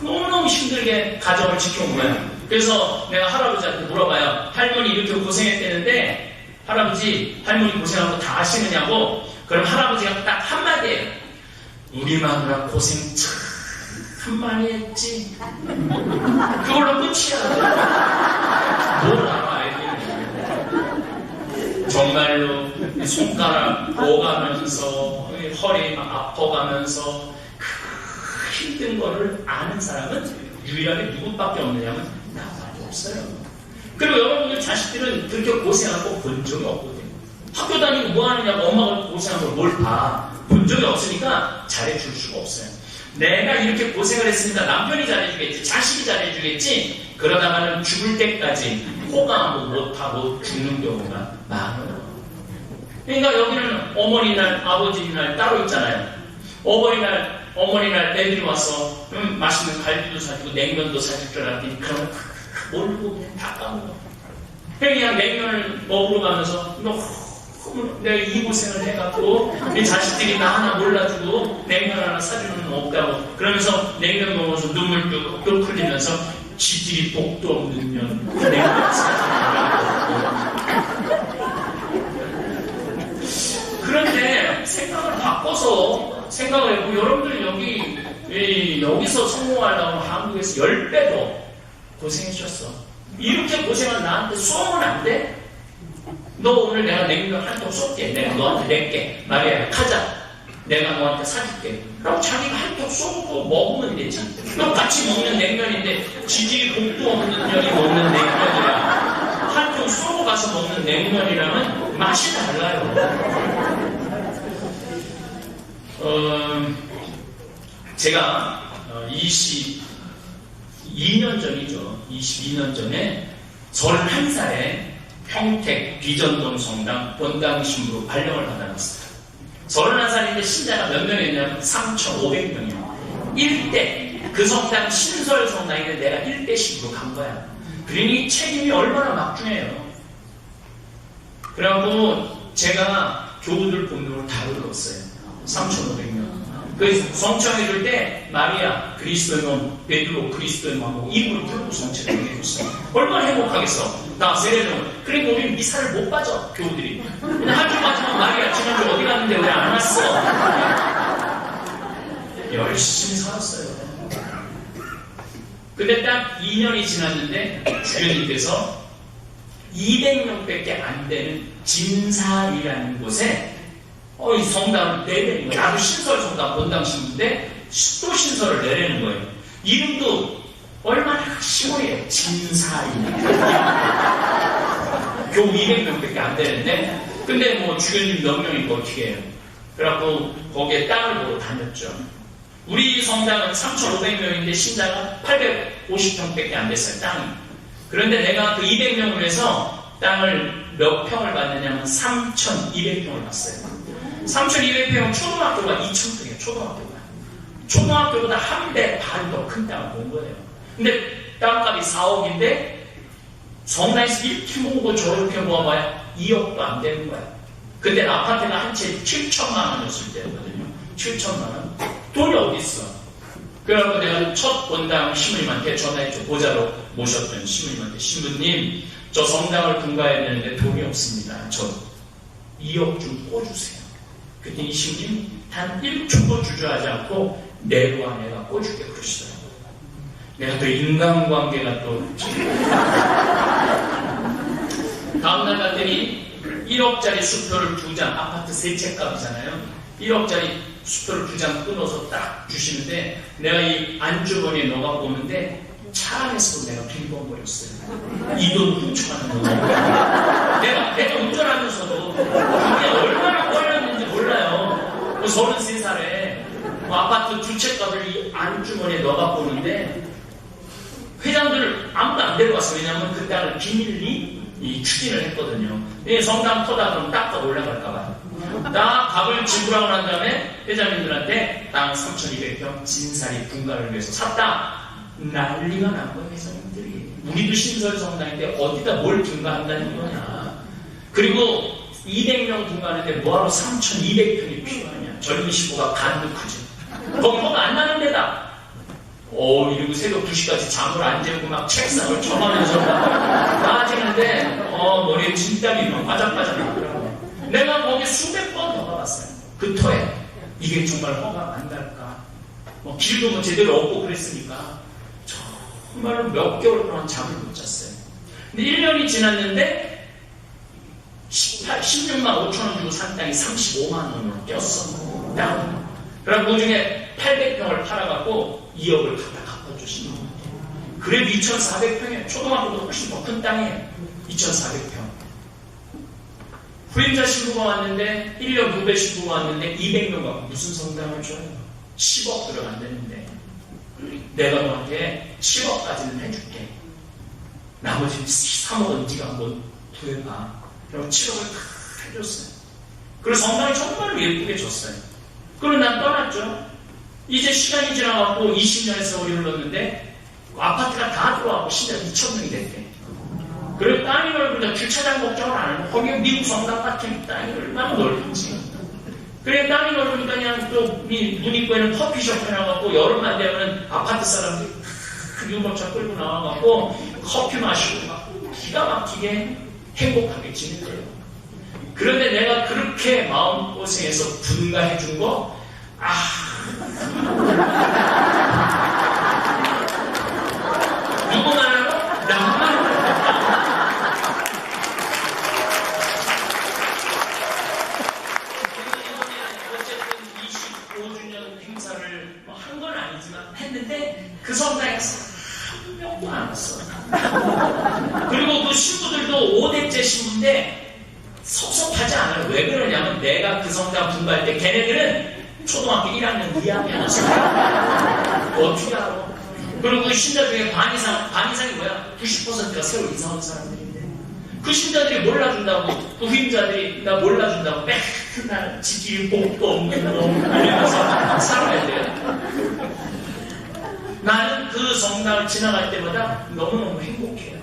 너무너무 힘들게 가정을 지켜온 거야. 그래서 내가 할아버지한테 물어봐요. 할머니 이렇게 고생했대는데 할아버지 할머니 고생한 거 다 아시느냐고. 그럼 할아버지가 딱 한마디예요. 우리 마누라 고생 참 많이 했지. 그걸로 끝이야. 뭘 알아 애들이. 정말로 손가락 오가면서 허리 막 아파가면서 힘든 거를 아는 사람은 유일하게 누구밖에 없느냐면 나밖에 없어요. 그리고 여러분들 자식들은 그렇게 고생하고 본 적이 없거든요. 학교 다니고 뭐 하느냐고 엄마가 고생한 걸 뭘 봐. 본 적이 없으니까 잘해줄 수가 없어요. 내가 이렇게 고생을 했으니까 남편이 잘해주겠지, 자식이 잘해주겠지. 그러다가는 죽을 때까지 호강하고 못하고 죽는 경우가 많아요. 그러니까 여기는 어머니날, 아버지날 따로 있잖아요. 어머니날 애들이 와서 맛있는 갈비도 사주고 냉면도 사줄 줄 알았더니 그러면 모르고 그냥 다 까먹어. 그냥 냉면을 먹으러 가면서 내가 이 고생을 해갖고 내 자식들이 나 하나 몰라주고 냉면 하나 사주는 건 없다고 그러면서 냉면 먹어서 눈물 뚝뚝 흘리면서 지들이 복도 없는 면 냉면 사주는 그런데 생각을 바꿔서 생각을 해보고 여러분들 여기서 성공하려면 한국에서 10배도 고생해주셨어. 이렇게 고생한 나한테 쏘면 안 돼? 너 오늘 내가 냉면 한 통 쏠게. 내가 너한테 낼게. 말이야, 가자. 내가 너한테 사줄게. 그럼 자기가 한 통 쏘고 먹으면 되지. 똑같이 먹는 냉면인데 지질이 복도 없는 년이 먹는 냉면이랑 한 통 쏘고 가서 먹는 냉면이랑은 맛이 달라요. 제가 22년 전이죠. 22년 전에 31살에 평택 비전동 성당 본당 신부로 발령을 받아놨어요. 31살인데 신자가 몇 명이었냐면 3,500명이요. 1대 그 성당 신설 성당인데 내가 1대 신부로 간 거야. 그러니 책임이 얼마나 막중해요. 그래갖고 제가 교우들 본능을 다 불렀어요. 3,500명. 그래서 성청해줄 때 마리아 그리스도의 몸, 베드로 그리스도의 몸 이불을 풀고 성청을 해줬어요. 얼마나 행복하겠어. 나 세례는. 그러니까 우리 미사를 못 빠져 교우들이. 그냥 한 줄 맞으면 마리아 지난주 어디 갔는데 왜 안 왔어? 열심히 살았어요. 근데 딱 2년이 지났는데 주교님께서 200명밖에 안 되는 진사이라는 곳에 이 성당을 내려는 거예요. 나도 신설 성당 본당 신부인데 또 신설을 내려는 거예요. 이름도 얼마나 시원해요. 진사이. 겨우 200명밖에 안 되는데 근데 뭐 주교님 몇 명이고 어떻게 해요. 그래갖고 거기에 땅을 보러 다녔죠. 우리 성당은 3,500명인데 신자가 850평밖에 안 됐어요. 땅이. 그런데 내가 그 200명을 해서 땅을 몇 평을 받느냐면 3,200평을 받았어요. 3,200평 초등학교가 2,000평이에요. 초등학교보다 한 배 반 더 큰 땅을 본 거예요. 근데 땅값이 4억인데 성당에서 이렇게 모으고 저렇게 모아봐야 2억도 안 되는 거야. 그때 아파트가 한 채 7천만 원이었을 때거든요. 7천만 원. 돈이 어디 있어? 그래서 내가 첫 본당 신부님한테 전화했죠. 보좌로 모셨던 신부님한테 신부님 저 성당을 분가해야 되는데 돈이 없습니다. 저 2억 좀 꿔주세요. 그때 이 신부님 단 1초도 주저하지 않고 내로와 내가 꿔줄게 그러시더라고요. 내가 또 인간관계가 또 다음날 갔더니 1억짜리 수표를 2장, 아파트 3채 값이잖아요. 1억짜리 수표를 2장 끊어서 딱 주시는데 내가 이 안주머니에 넣어갖고 오는데 차 안에서도 내가 빈번거렸어요. 이 돈 훔쳐가는 거. 내가 운전하면서도 그게 얼마나 걸렸는지 몰라요. 33살에 아파트 2채 값을 이 안주머니에 넣어갖고 오는데 회장들 아무도 안 데려왔어요. 왜냐하면 그 땅을 비밀리 추진을 했거든요. 성당 터다 그러면 딱딱 올라갈까봐. 나 값을 지불하고 난 다음에 회장님들한테 땅 3,200평 진사리 분가를 위해서 샀다. 난리가 난 거예요, 회장님들이. 우리도 신설 성당인데 어디다 뭘 분가한다는 거냐. 그리고 200명 분가하는데 뭐하러 3,200평이 필요하냐. 젊은 식구가 간도 크지. 거기 뭐가 안 나는 데다. 이러고 새벽 2시까지 잠을 안 재고 막 책상을 쳐가면서 빠지는데, 머리에 진땀이 막 바짝바짝 나더라고요. 내가 거기 수백 번 더 가봤어요. 그 터에. 이게 정말 허가가 안 날까. 길도 제대로 없고 그랬으니까. 정말로 몇 개월 동안 잠을 못 잤어요. 근데 1년이 지났는데, 16만 5천 원 주고 산 땅이 35만 원으로 뛰었어. 땅. 그럼 그 중에 800평을 팔아갖고 2억을 갖다 갚아주시는 거예요. 그래도 2,400평에 초등학교도 훨씬 더 큰 땅이에요. 2,400평. 후임자 신부가 왔는데 1년 후배 신부가 왔는데 200명 갖고 무슨 성당을 줘요? 10억 들어간다는데 내가 너한테 10억까지는 해줄게. 나머지 3억은 네가 한번 구해봐. 그리고 7억을 다 해줬어요. 그래서 성당이 정말로 예쁘게 줬어요. 그리고 난 떠났죠. 이제 시간이 지나가고 20년의 세월이 흘렀는데 아파트가 다 들어와고 신자 2,000명이 됐대. 그리고 땅이 넓으니까 주차장 걱정을 안 하고 거기에 미국 성당 같은 땅이 얼마나 넓은지. 그래 땅이 넓으니까 그냥 또 문입구에는 커피숍 해놔갖고 여름만 되면 아파트 사람들이 유모차 끌고 나와갖고 커피 마시고 막 기가 막히게 행복하게 지내요. 그런데 내가 그렇게 마음고생해서 분가해준 거, 누구만 하고 나만 어쨌든 25주년 행사를 한 건 아니지만 했는데 그 성당에서 한 명도 안 왔어. 그리고 그 신부들도 5대째 신부인데 섭섭하지 않아요. 왜 그러냐면 내가 그 성당 분가할 때 걔네들은 초등학교 1학년, 2학년이었어요. 어떻게 알아? 그리고 그 신자 중에 반 이상이 뭐야? 90%가 새로 이사 온 사람들인데 그 신자들이 몰라준다고 그 후임자들이 나 몰라준다고 맨날 지킬 복도 없는 놈 이러면서 살아야 돼요. 나는 그 성당을 지나갈 때마다 너무너무 행복해요.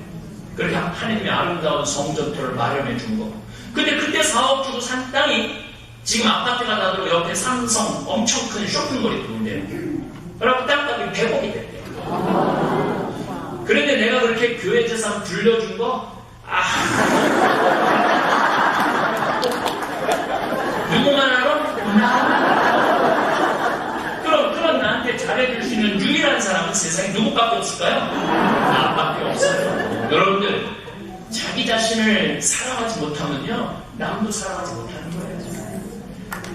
그렇게 하나님의 아름다운 성전토를 마련해 준 거. 근데 그때 4억 주고 산 땅이 지금 아파트가 나도 옆에 삼성 엄청 큰 쇼핑몰이 들어온대요. 그래갖고 땅값이 100억이 됐대요. 그런데 내가 그렇게 교회 재산 불려준 거, 누구만 알아? 그럼 나한테 잘해줄 수 있는 유일한 사람은 세상에 누구밖에 없을까요? 나밖에 없어요. 여러분들, 자기 자신을 사랑하지 못하면요, 남도 사랑하지 못하는 거예요.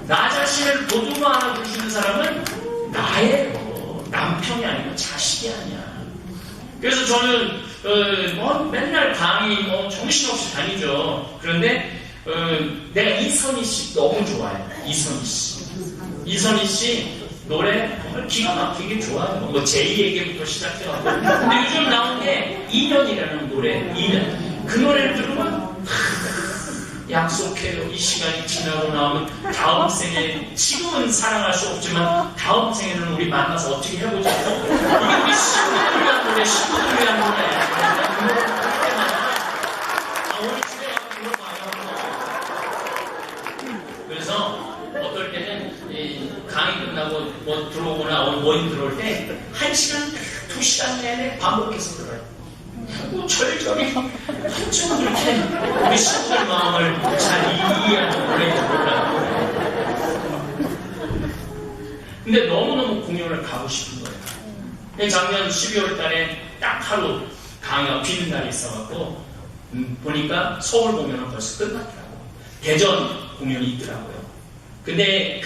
나 자신을 보듬어 안아주시는 사람은 나예요. 남편이 아니고 자식이 아니야. 그래서 저는 맨날 강의 정신없이 다니죠. 그런데 내가 이선희 씨 너무 좋아해요. 이선희 씨 노래 정말 기가 막히게 좋아해요. 제2에게부터 시작해가지고. 근데 요즘 나온 게 2년이라는 노래. 2년. 그 노래를 들으면 약속해요. 이 시간이 지나고 나면 다음 생에, 지금은 사랑할 수 없지만 다음 생에는 우리 만나서 어떻게 해보자. 이게 우리 친구들을 위한 노래, 친구들을 위한 노래. 오늘 집에 가서 들어봐요. 그래서 어떨 때는 강의 끝나고 들어오거나 모임 들어올 때 1시간, 2시간 내내 반복해서 들어요. 철저히 한참 그렇게 우리 신부들 마음을 잘 이해하는 노래인지 몰라요. 근데 너무너무 공연을 가고 싶은 거예요. 작년 12월 달에 딱 하루 강의가 비는 날이 있어갖고 보니까 서울 공연은 벌써 끝났더라고. 대전 공연이 있더라고요. 근데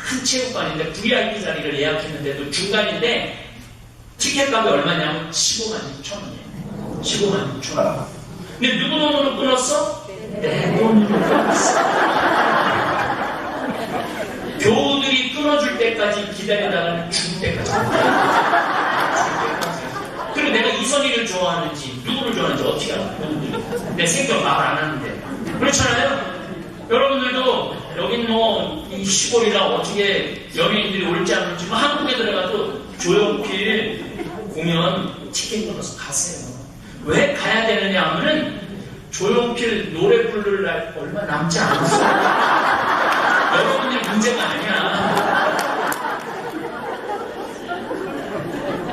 큰 체육관인데 VIP 자리를 예약했는데도 중간인데 티켓값이 얼마냐면 15만 6천 원이에요. 15만 6천 원. 근데 누구 돈으로 끊었어? 내 돈으로 끊었어. 교우들이 끊어줄 때까지 기다리다가는 죽을 때까지. 그리고 내가 이선희를 좋아하는지 누구를 좋아하는지 어떻게 알아? 내 생각 말 안 하는데. 그렇잖아요? 여러분들도 여긴 뭐 이 시골이라 어떻게 연예인들이 올지 안 올지 한국에 들어가도 조용필 공연 티켓 끊어서 가세요. 왜 가야 되느냐 하면은 조용필 노래 부를 날 얼마 남지 않았어요. 여러분의 문제가 아니야.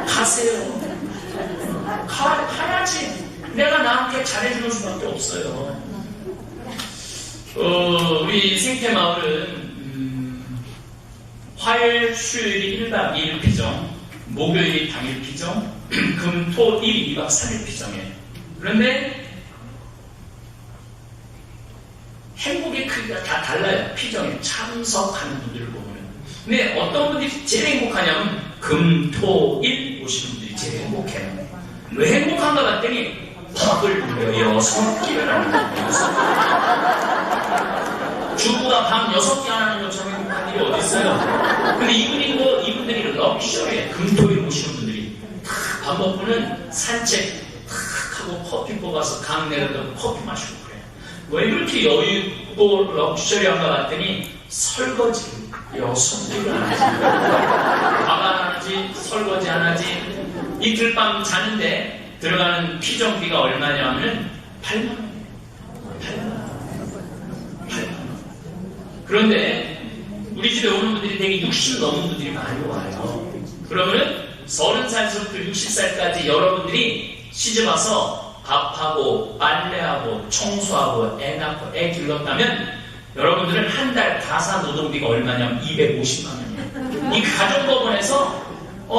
가세요. 가야지. 내가 나한테 잘해주는 수밖에 없어요. 우리 생태마을은 화요일, 수요일이 1박 2일 피정, 목요일이 당일 피정, 금, 토, 일, 2박 3일 피정이에요. 그런데 행복의 크기가 다 달라요. 피정에 참석하는 분들을 보면. 근데 어떤 분들이 제일 행복하냐면 금, 토, 일 오시는 분들이 제일 행복해요. 왜 행복한가 봤더니 퍽을 불려요. 성기를 하는 거예요. 주부가 밤 6개 안 하는 것처럼 행복한 일이 어디 있어요? 근데 이분들이 럭셔리해. 금토일 오시는 분들이 밥 먹고는 산책 하고 커피 뽑아서 강 내려다가 커피 마시고 그래요. 왜 이렇게 여유 있고 럭셔리한가 봤더니 설거지를 6개를 안 하지. 밥 안 하지, 설거지 안 하지. 이틀 밤 자는데 들어가는 피정비가 얼마냐면 8만 원이에요. 8만 원. 그런데 우리 집에 오는 분들이 되게 60 넘은 분들이 많이 와요. 그러면은 30살부터 60살까지 여러분들이 시집와서 밥하고 빨래하고 청소하고 애 낳고 애 길렀다면 여러분들은 한 달 가사 노동비가 얼마냐면 250만 원이에요. 이 가정법원에서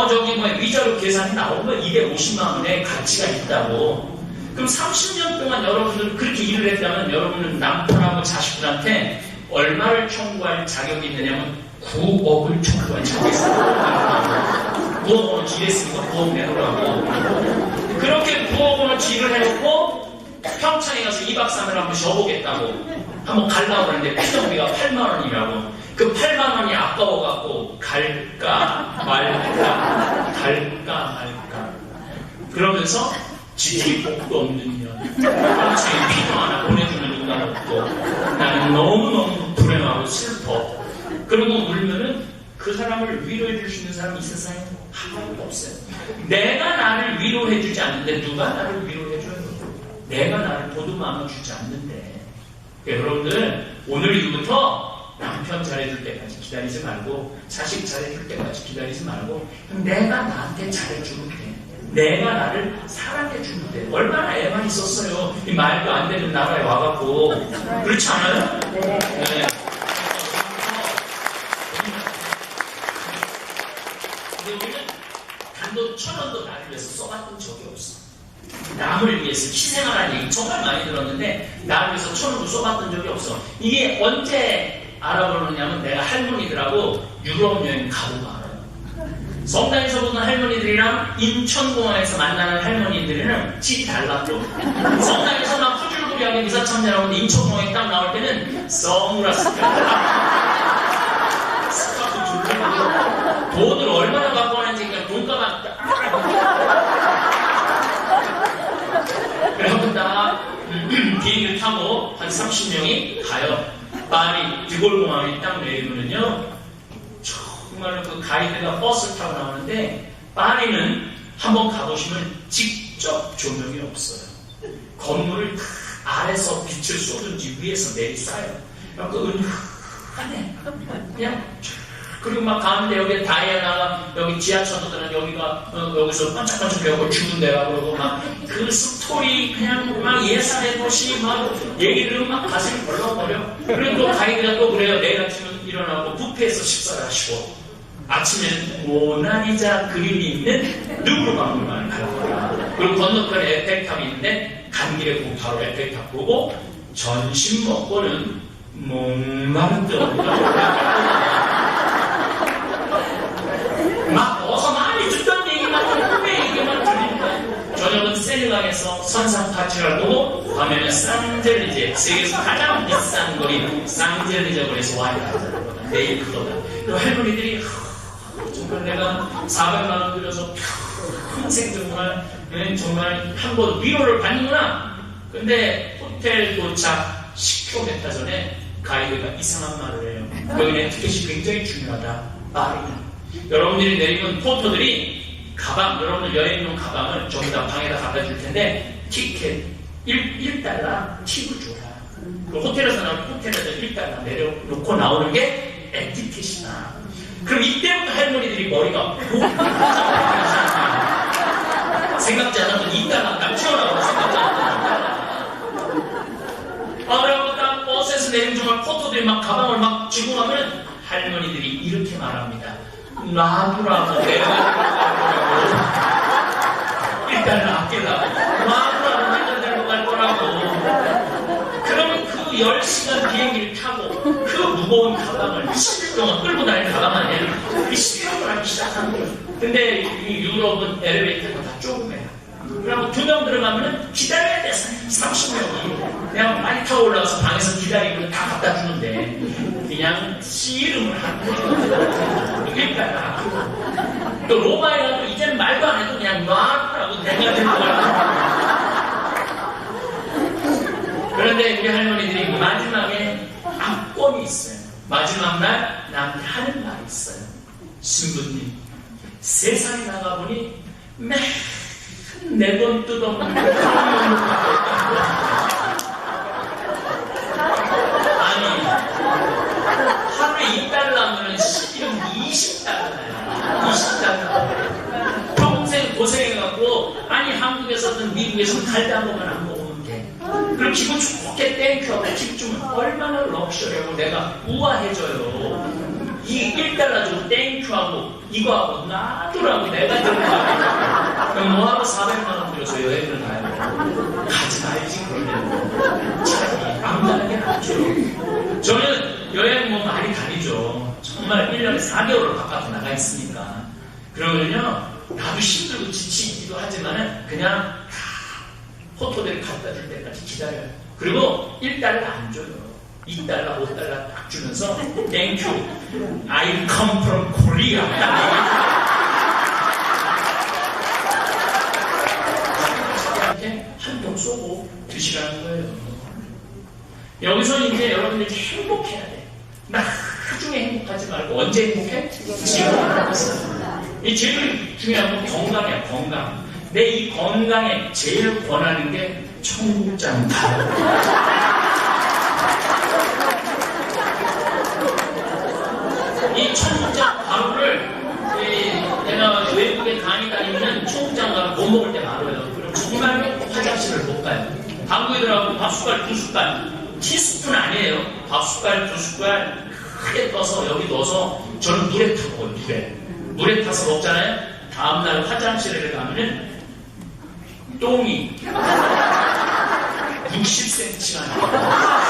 저기 뭐 위자료 계산이 나온 거 250만 원의 가치가 있다고. 그럼 30년 동안 여러분들 그렇게 일을 했다면 여러분은 남편하고 자식들한테 얼마를 청구할 자격이 있느냐면 9억을 청구할 자격이 있습니다. 9억 원어치 일했으니까 9억 내놓으라고. 그렇게 9억 원어치 일을 해놓고 평창에 가서 2박 3일 한번 쉬어보겠다고 한번 가려고 하는데 피정비가 8만 원이라고. 그 8만 원이 아까워갖고 갈까 말까 그러면서 지들이 복도 없는 년 평소에 피도 하나 보내주는 인간 없고 나는 너무너무 불행하고 슬퍼. 그러고 울면은 그 사람을 위로해 줄 수 있는 사람이 이 세상에 한 명도 없어요. 내가 나를 위로해 주지 않는데 누가 나를 위로해 줘요? 내가 나를 보듬어 주지 않는데. 여러분들 오늘 이후부터 남편 잘해줄 때까지 기다리지 말고 자식 잘해줄 때까지 기다리지 말고 내가 나한테 잘해주면 돼. 내가 나를 사랑해주면 돼. 얼마나 애만 있었어요. 이 말도 안 되는 나라에 와갖고. 그렇지 않아요? 네. 근데 우리는 단돈 1,000원도 나를 위해서 써봤던 적이 없어. 남을 위해서 희생하라는 얘기 정말 많이 들었는데 나를 위해서 1,000원도 써봤던 적이 없어. 이게 언제 알아보느냐면 내가 할머니들하고 유럽 여행 가보고 알아요. 성당에서 보는 할머니들이랑 인천공항에서 만나는 할머니들이랑 질이 달랐고 성당에서 막 후줄구리하게 미사 참여하고 인천공항에 딱 나올 때는 선글라스 스카프 줄로 돈을 얼마나 갖고 왔는지 그냥 돈가방 그래서 딱 비행기를 타고 한 30명이 가요. 파리 드골공항에 딱 내리면은요 정말로 그 가이드가 버스를 타고 나오는데 파리는 한번 가보시면 직접 조명이 없어요. 건물을 아래서 빛을 쏘든지 위에서 내리쏴요. 그 은하네 그냥 그리고 막 가는데 여기 다이아나가 여기 지하철도들은 여기가 여기서 반짝반짝 배우고 죽은 데라 그러고 막 그 스토리 그냥 막 예산해보시 막 얘기를 막 가슴이 벌렁거려. 그리고 또 가이드가 또 그래요. 내일 아침에 일어나고 뷔페에서 식사를 하시고 아침에 모나리자 그림이 있는 루브르 박물관을 갈 거야. 그리고 건너편에 에펠탑이 있는데 간 길에 바로 에펠탑 보고 점심 먹고는 목마른 듯 막 어서 많이 듣던 얘기만 꿈의 얘기만 들리는 거야. 저녁은 세르강에서 선상 파티를 보고 밤에는 상젤리제, 세계에서 가장 비싼 거리 상젤리제 거리에서 와인을 한다는 거다. 내일 그거다. 그 할머니들이 정말 내가 400만 원 들여서 평생 정말 한 번 위로를 받는구나. 근데 호텔 도착 10km 전에 가이드가 이상한 말을 해요. 여기는 티켓이 굉장히 중요하다. 말이야. 여러분들이 내리면 포터들이 가방, 여러분들 여행용 가방을 전부 다 방에다 갖다 줄 텐데 티켓 1달러 팁을 줘라. 그 호텔에서 나오면 호텔에서 1달러 내려놓고 나오는 게 엔티켓이다. 그럼 이때부터 할머니들이 머리가 생각지 않았던 2달러 딱 튀어나오고 생각지 않았던 2달러. 그래갖고 딱 버스에서 내리면 정말 포터들이 막 가방을 막 쥐고 가면 할머니들이 이렇게 말합니다. 놔두라고 내가 일단 아끼려고 놔두라고 내가 데리고 갈 거라고. 그러면 그 10시간 비행기를 타고 그 무거운 가방을 10일 동안 끌고 다니는 가방 안에 실험을 하기 시작한 거예요. 근데 이 유럽은 엘리베이터가 다 조그매요. 그리고 2명 들어가면 기다려야 돼. 30명이 그냥 많이 타고 올라가서 방에서 기다리고 다 갖다 주는데 그냥 씨름을 하는 거예요. 그러니까 또 로마에 가도 이제는 말도 안 해도 그냥 놔라고 내가 들고 가요. 그런데 우리 할머니들이 마지막에 압권이 있어요. 마지막 날 나한테 하는 말이 있어요. 신부님, 세상에 나가보니 매일 내 돈 뜯어먹는 아니 하루에 2달러면 10이면 20달러야. 20달러. 평생 고생해갖고 아니 한국에서든 미국에서든 갈대 한 번만 안 먹으면 돼. 그럼 기분 좋게 땡큐하고 팁 주면 얼마나 럭셔리하고 내가 우아해져요. 이 1달러 주고 땡큐하고 이거하고 놔두라고 내가 들어가. 그럼 뭐하고 400만원 들여서 여행을 가요. 가지 말지 그러면 차라리 안 가는 게 낫죠. 저는 여행 뭐 많이 다니죠. 정말 1년에 4개월을 바깥에 나가 있으니까. 그러면요 나도 힘들고 지치기도 하지만은 그냥 포토들이 갖다 줄 때까지 기다려요. 그리고 1달러 안 줘요. 2달러, 5달러 딱 주면서 Thank you. I come from Korea. 이렇게 한 통 쏘고 드시라는 거예요. 여기서 이제 여러분들이 행복해야 돼. 나중에 행복하지 말고 언제 행복해? 지금 행복했어. 이 제일 중요한 건 건강이야. 건강. 내 이 건강에 제일 권하는 게 청국장 가루. 이 청국장 가루를 내가 외국에 강의 다니면 청국장 가루 못 먹을 때 많아요. 그럼 정말 화장실을 못 가요. 한국애들하고 밥숟갈 2숟갈, 티스푼 아니에요. 밥숟갈 2숟갈 크게 떠서 여기 넣어서 저는 물에 타고 먹어요. 물에 타서 먹잖아요. 다음날 화장실에 가면은 똥이 60cm가 나와요.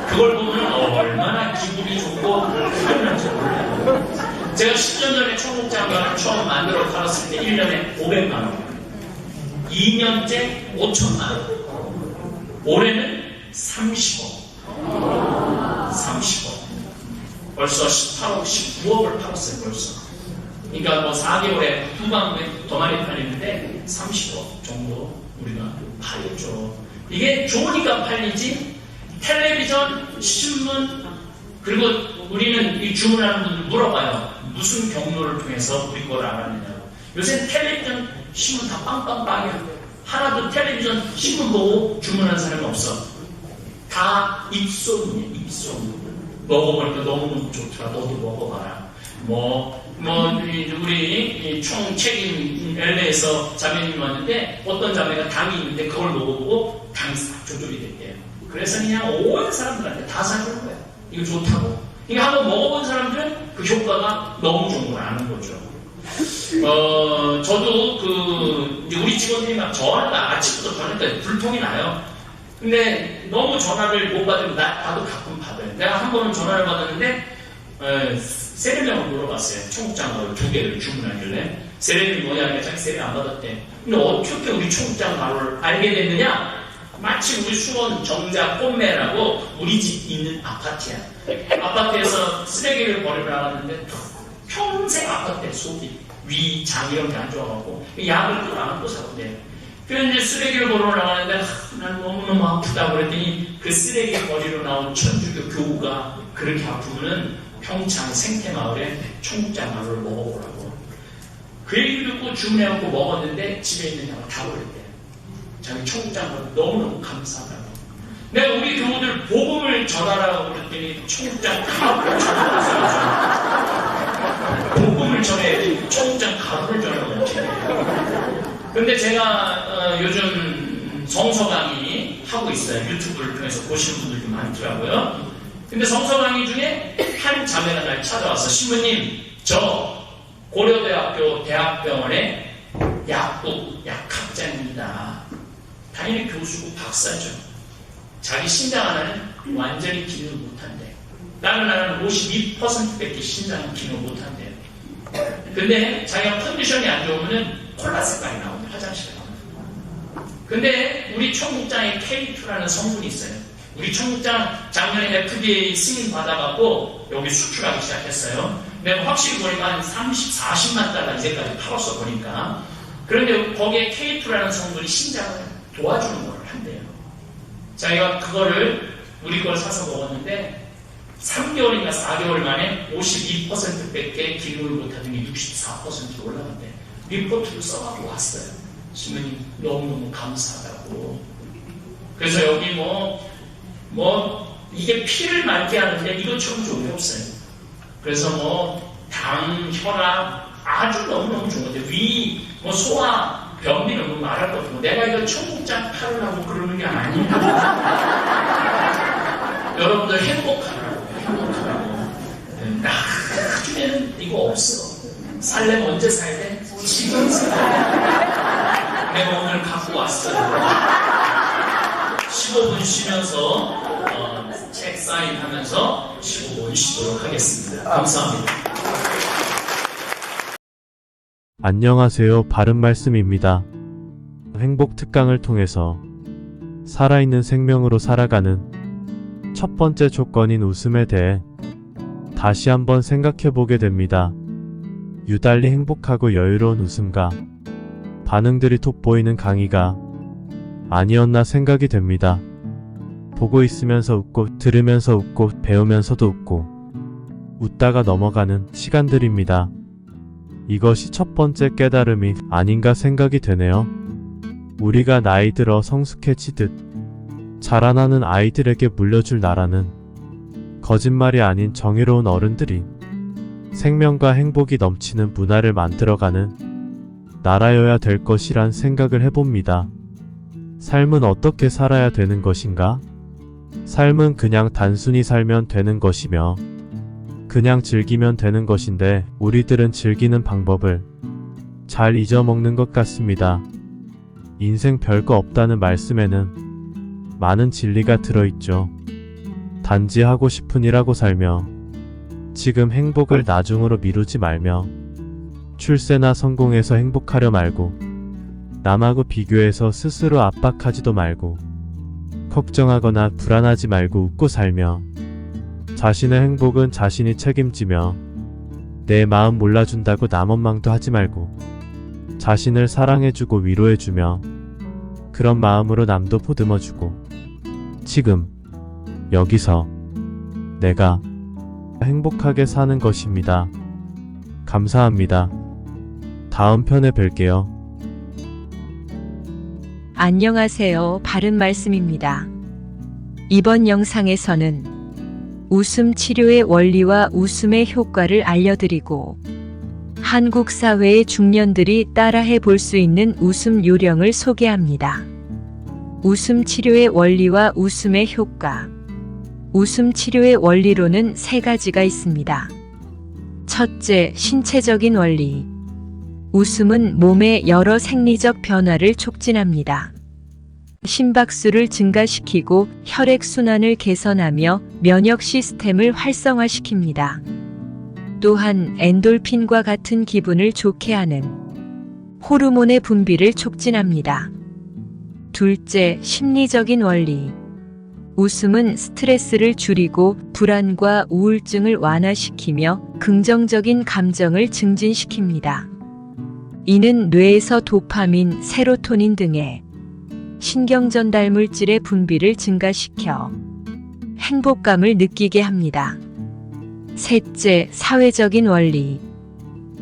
그걸 보면 얼마나 기분이 좋고 기분난지 몰라요. 제가 10년 전에 청국장을 처음 만들어 팔았을 때 1년에 500만원, 2년째 5천만원, 올해는 30억. 벌써 18억, 19억을 팔았어요. 벌써. 그러니까 뭐 4개월에 후반부에 더 많이 팔리는데 30억 정도 우리가 팔렸죠. 이게 좋으니까 팔리지. 텔레비전, 신문, 그리고 우리는 이 주문하는 분들 물어봐요. 무슨 경로를 통해서 우리 걸 알았느냐고. 요새 텔레비전, 신문 다 빵빵빵이야. 하나도 텔레비전, 신문 보고 주문하는 사람이 없어. 다 입소문이야, 입소문. 먹어보니까 너무 좋더라. 너도 먹어봐라. 우리 총 책임 LA에서 자매님이 왔는데 어떤 자매가 당이 있는데 그걸 먹어보고 당이 싹 조절이 됐대요. 그래서 그냥 온 사람들한테 다 사주는 거야. 이거 좋다고. 이거 한번 먹어본 사람들은 그 효과가 너무 좋은 걸 아는 거죠. 저도 우리 직원들이 막 저한테 아침부터 저녁까지 불통이 나요. 근데 너무 전화를 못 받으면 나도 가끔 받아요. 내가 한 번은 전화를 받았는데 세례명을 물어봤어요. 청국장 두 개를 주문하길래 세례명이 뭐냐? 자기 세례 안 받았대. 근데 어떻게 우리 청국장 가루를 알게 됐느냐? 마치 우리 수원 정자 꼼매라고 우리 집 있는 아파트야. 아파트에서 쓰레기를 버리러 나갔는데 평생 아팠대. 속이 위장 이런 게 안 좋아갖고 약을 또 안 또 사는데 그래서 이제 쓰레기를 버리러 나가는데 난 너무너무 아프다 그랬더니 그 쓰레기 버리러 나온 천주교 교우가 그렇게 아프면은 평창 생태마을에 청국장 가루를 먹어보라고 그 얘기를 듣고 주문해갖고 먹었는데 집에 있는 약을 다 버렸대. 자기 청국장 가루 너무너무 감사하다고. 내가 우리 교우들 복음을 전하라고 그랬더니 청국장 가루를 전하라고 복음을 전해 청국장 가루를 전하라고 이렇게. 근데 제가 요즘 성서 강의 하고 있어요. 유튜브를 통해서 보시는 분들도 많더라고요. 근데 성서 강의 중에 한 자매가 날 찾아와서 신부님 저 고려대학교 대학병원의 약학자입니다. 당연히 교수고 박사죠. 자기 신장 하나는 완전히 기능을 못한대. 다른 하나는 52%밖에 신장 기능을 못한대요. 근데 자기가 컨디션이 안 좋으면 콜라 색깔이 나오는데 화장실에 나오는. 근데 우리 청국장에 K2라는 성분이 있어요. 우리 청국장 작년에 FDA 승인 받아갖고 여기 수출하기 시작했어요. 내가 확실히 보니까 한 30, 40만 달러 이제까지 팔았어 보니까. 그런데 거기에 K2라는 성분이 신장을 도와주는 걸 한대요. 자기가 그거를 우리 걸 사서 먹었는데 3개월인가 4개월 만에 52%밖에 기능을 못하던 게 64%로 올라간대. 리포트를 써갖고 왔어요. 신부님 너무너무 감사하다고. 그래서 여기 이게 피를 맑게 하는데 이것처럼 좋은 게 없어요. 그래서 당, 혈압 아주 너무너무 좋은 건데 위, 소화, 변비는 말할 것도 없고 내가 이거 청국장 팔으라고 그러는 게 아니야. 여러분들 행복하라고. 나중에는 이거 없어. 살려면 언제 사야 돼? 지금 사야 돼. 내가 오늘 갖고 왔어요. 15분 쉬면서 책 사인하면서 15분 쉬도록 하겠습니다. 감사합니다. 안녕하세요. 바른말씀입니다. 행복 특강을 통해서 살아있는 생명으로 살아가는 첫 번째 조건인 웃음에 대해 다시 한번 생각해보게 됩니다. 유달리 행복하고 여유로운 웃음과 반응들이 돋보이는 강의가 아니었나 생각이 됩니다. 보고 있으면서 웃고 들으면서 웃고 배우면서도 웃고 웃다가 넘어가는 시간들입니다. 이것이 첫 번째 깨달음이 아닌가 생각이 되네요. 우리가 나이 들어 성숙해지듯 자라나는 아이들에게 물려줄 나라는 거짓말이 아닌 정의로운 어른들이 생명과 행복이 넘치는 문화를 만들어가는 나라여야 될 것이란 생각을 해봅니다. 삶은 어떻게 살아야 되는 것인가? 삶은 그냥 단순히 살면 되는 것이며 그냥 즐기면 되는 것인데 우리들은 즐기는 방법을 잘 잊어먹는 것 같습니다. 인생 별거 없다는 말씀에는 많은 진리가 들어있죠. 단지 하고 싶은 일하고 살며 지금 행복을 나중으로 미루지 말며 출세나 성공해서 행복하려 말고 남하고 비교해서 스스로 압박하지도 말고 걱정하거나 불안하지 말고 웃고 살며 자신의 행복은 자신이 책임지며 내 마음 몰라준다고 남 원망도 하지 말고 자신을 사랑해주고 위로해주며 그런 마음으로 남도 보듬어주고 지금 여기서 내가 행복하게 사는 것입니다. 감사합니다. 다음 편에 뵐게요. 안녕하세요. 바른말씀입니다. 이번 영상에서는 웃음 치료의 원리와 웃음의 효과를 알려드리고 한국 사회의 중년들이 따라해 볼 수 있는 웃음 요령을 소개합니다. 웃음 치료의 원리와 웃음의 효과. 웃음 치료의 원리로는 세 가지가 있습니다. 첫째, 신체적인 원리. 웃음은 몸의 여러 생리적 변화를 촉진합니다. 심박수를 증가시키고 혈액순환을 개선하며 면역 시스템을 활성화시킵니다. 또한 엔돌핀과 같은 기분을 좋게 하는 호르몬의 분비를 촉진합니다. 둘째, 심리적인 원리. 웃음은 스트레스를 줄이고 불안과 우울증을 완화시키며 긍정적인 감정을 증진시킵니다. 이는 뇌에서 도파민, 세로토닌 등의 신경 전달 물질의 분비를 증가시켜 행복감을 느끼게 합니다. 셋째, 사회적인 원리.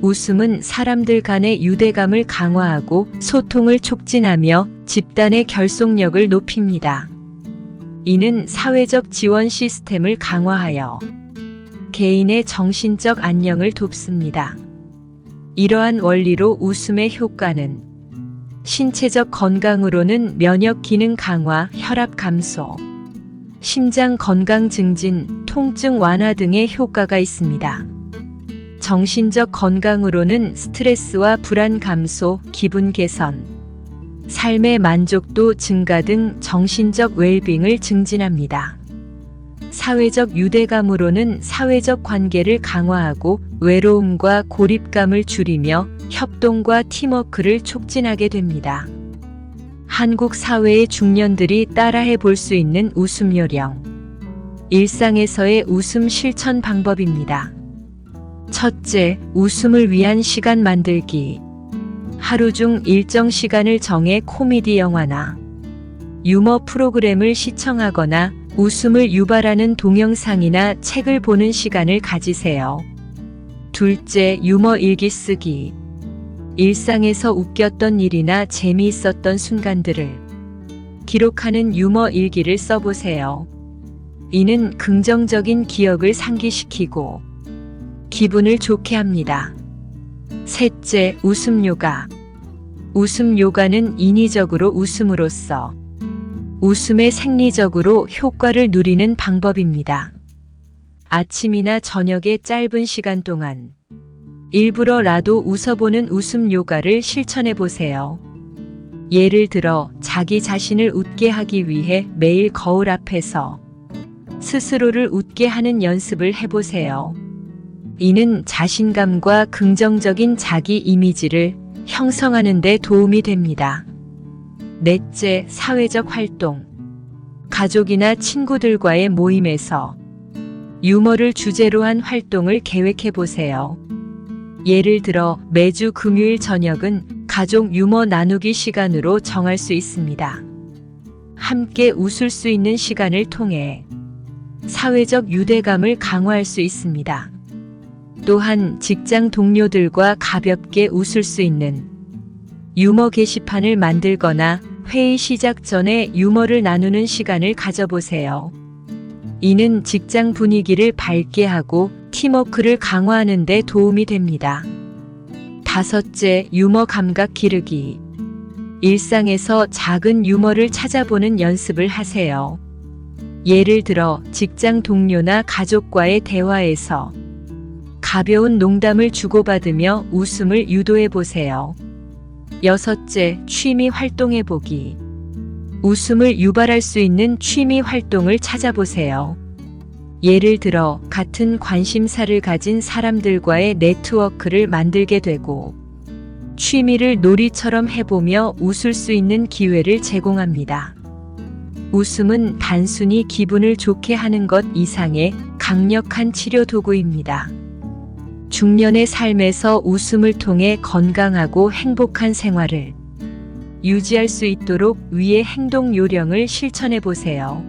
웃음은 사람들 간의 유대감을 강화하고 소통을 촉진하며 집단의 결속력을 높입니다. 이는 사회적 지원 시스템을 강화하여 개인의 정신적 안녕을 돕습니다. 이러한 원리로 웃음의 효과는 신체적 건강으로는 면역 기능 강화, 혈압 감소, 심장 건강 증진, 통증 완화 등의 효과가 있습니다. 정신적 건강으로는 스트레스와 불안 감소, 기분 개선, 삶의 만족도 증가 등 정신적 웰빙을 증진합니다. 사회적 유대감으로는 사회적 관계를 강화하고 외로움과 고립감을 줄이며 협동과 팀워크를 촉진하게 됩니다. 한국 사회의 중년들이 따라해 볼 수 있는 웃음 요령. 일상에서의 웃음 실천 방법입니다. 첫째, 웃음을 위한 시간 만들기. 하루 중 일정 시간을 정해 코미디 영화나 유머 프로그램을 시청하거나 웃음을 유발하는 동영상이나 책을 보는 시간을 가지세요. 둘째, 유머 일기 쓰기. 일상에서 웃겼던 일이나 재미있었던 순간들을 기록하는 유머 일기를 써보세요. 이는 긍정적인 기억을 상기시키고 기분을 좋게 합니다. 셋째, 웃음 요가. 웃음 요가는 인위적으로 웃음으로써 웃음의 생리적으로 효과를 누리는 방법입니다. 아침이나 저녁의 짧은 시간 동안 일부러라도 웃어보는 웃음 요가를 실천해 보세요. 예를 들어 자기 자신을 웃게 하기 위해 매일 거울 앞에서 스스로를 웃게 하는 연습을 해보세요. 이는 자신감과 긍정적인 자기 이미지를 형성하는 데 도움이 됩니다. 넷째, 사회적 활동. 가족이나 친구들과의 모임에서 유머를 주제로 한 활동을 계획해 보세요. 예를 들어 매주 금요일 저녁은 가족 유머 나누기 시간으로 정할 수 있습니다. 함께 웃을 수 있는 시간을 통해 사회적 유대감을 강화할 수 있습니다. 또한 직장 동료들과 가볍게 웃을 수 있는 유머 게시판을 만들거나 회의 시작 전에 유머를 나누는 시간을 가져보세요. 이는 직장 분위기를 밝게 하고 팀워크를 강화하는 데 도움이 됩니다. 다섯째, 유머 감각 기르기. 일상에서 작은 유머를 찾아보는 연습을 하세요. 예를 들어 직장 동료나 가족과의 대화에서 가벼운 농담을 주고받으며 웃음을 유도해 보세요. 여섯째, 취미 활동해 보기. 웃음을 유발할 수 있는 취미 활동을 찾아보세요. 예를 들어 같은 관심사를 가진 사람들과의 네트워크를 만들게 되고 취미를 놀이처럼 해보며 웃을 수 있는 기회를 제공합니다. 웃음은 단순히 기분을 좋게 하는 것 이상의 강력한 치료 도구입니다. 중년의 삶에서 웃음을 통해 건강하고 행복한 생활을 유지할 수 있도록 위의 행동 요령을 실천해 보세요.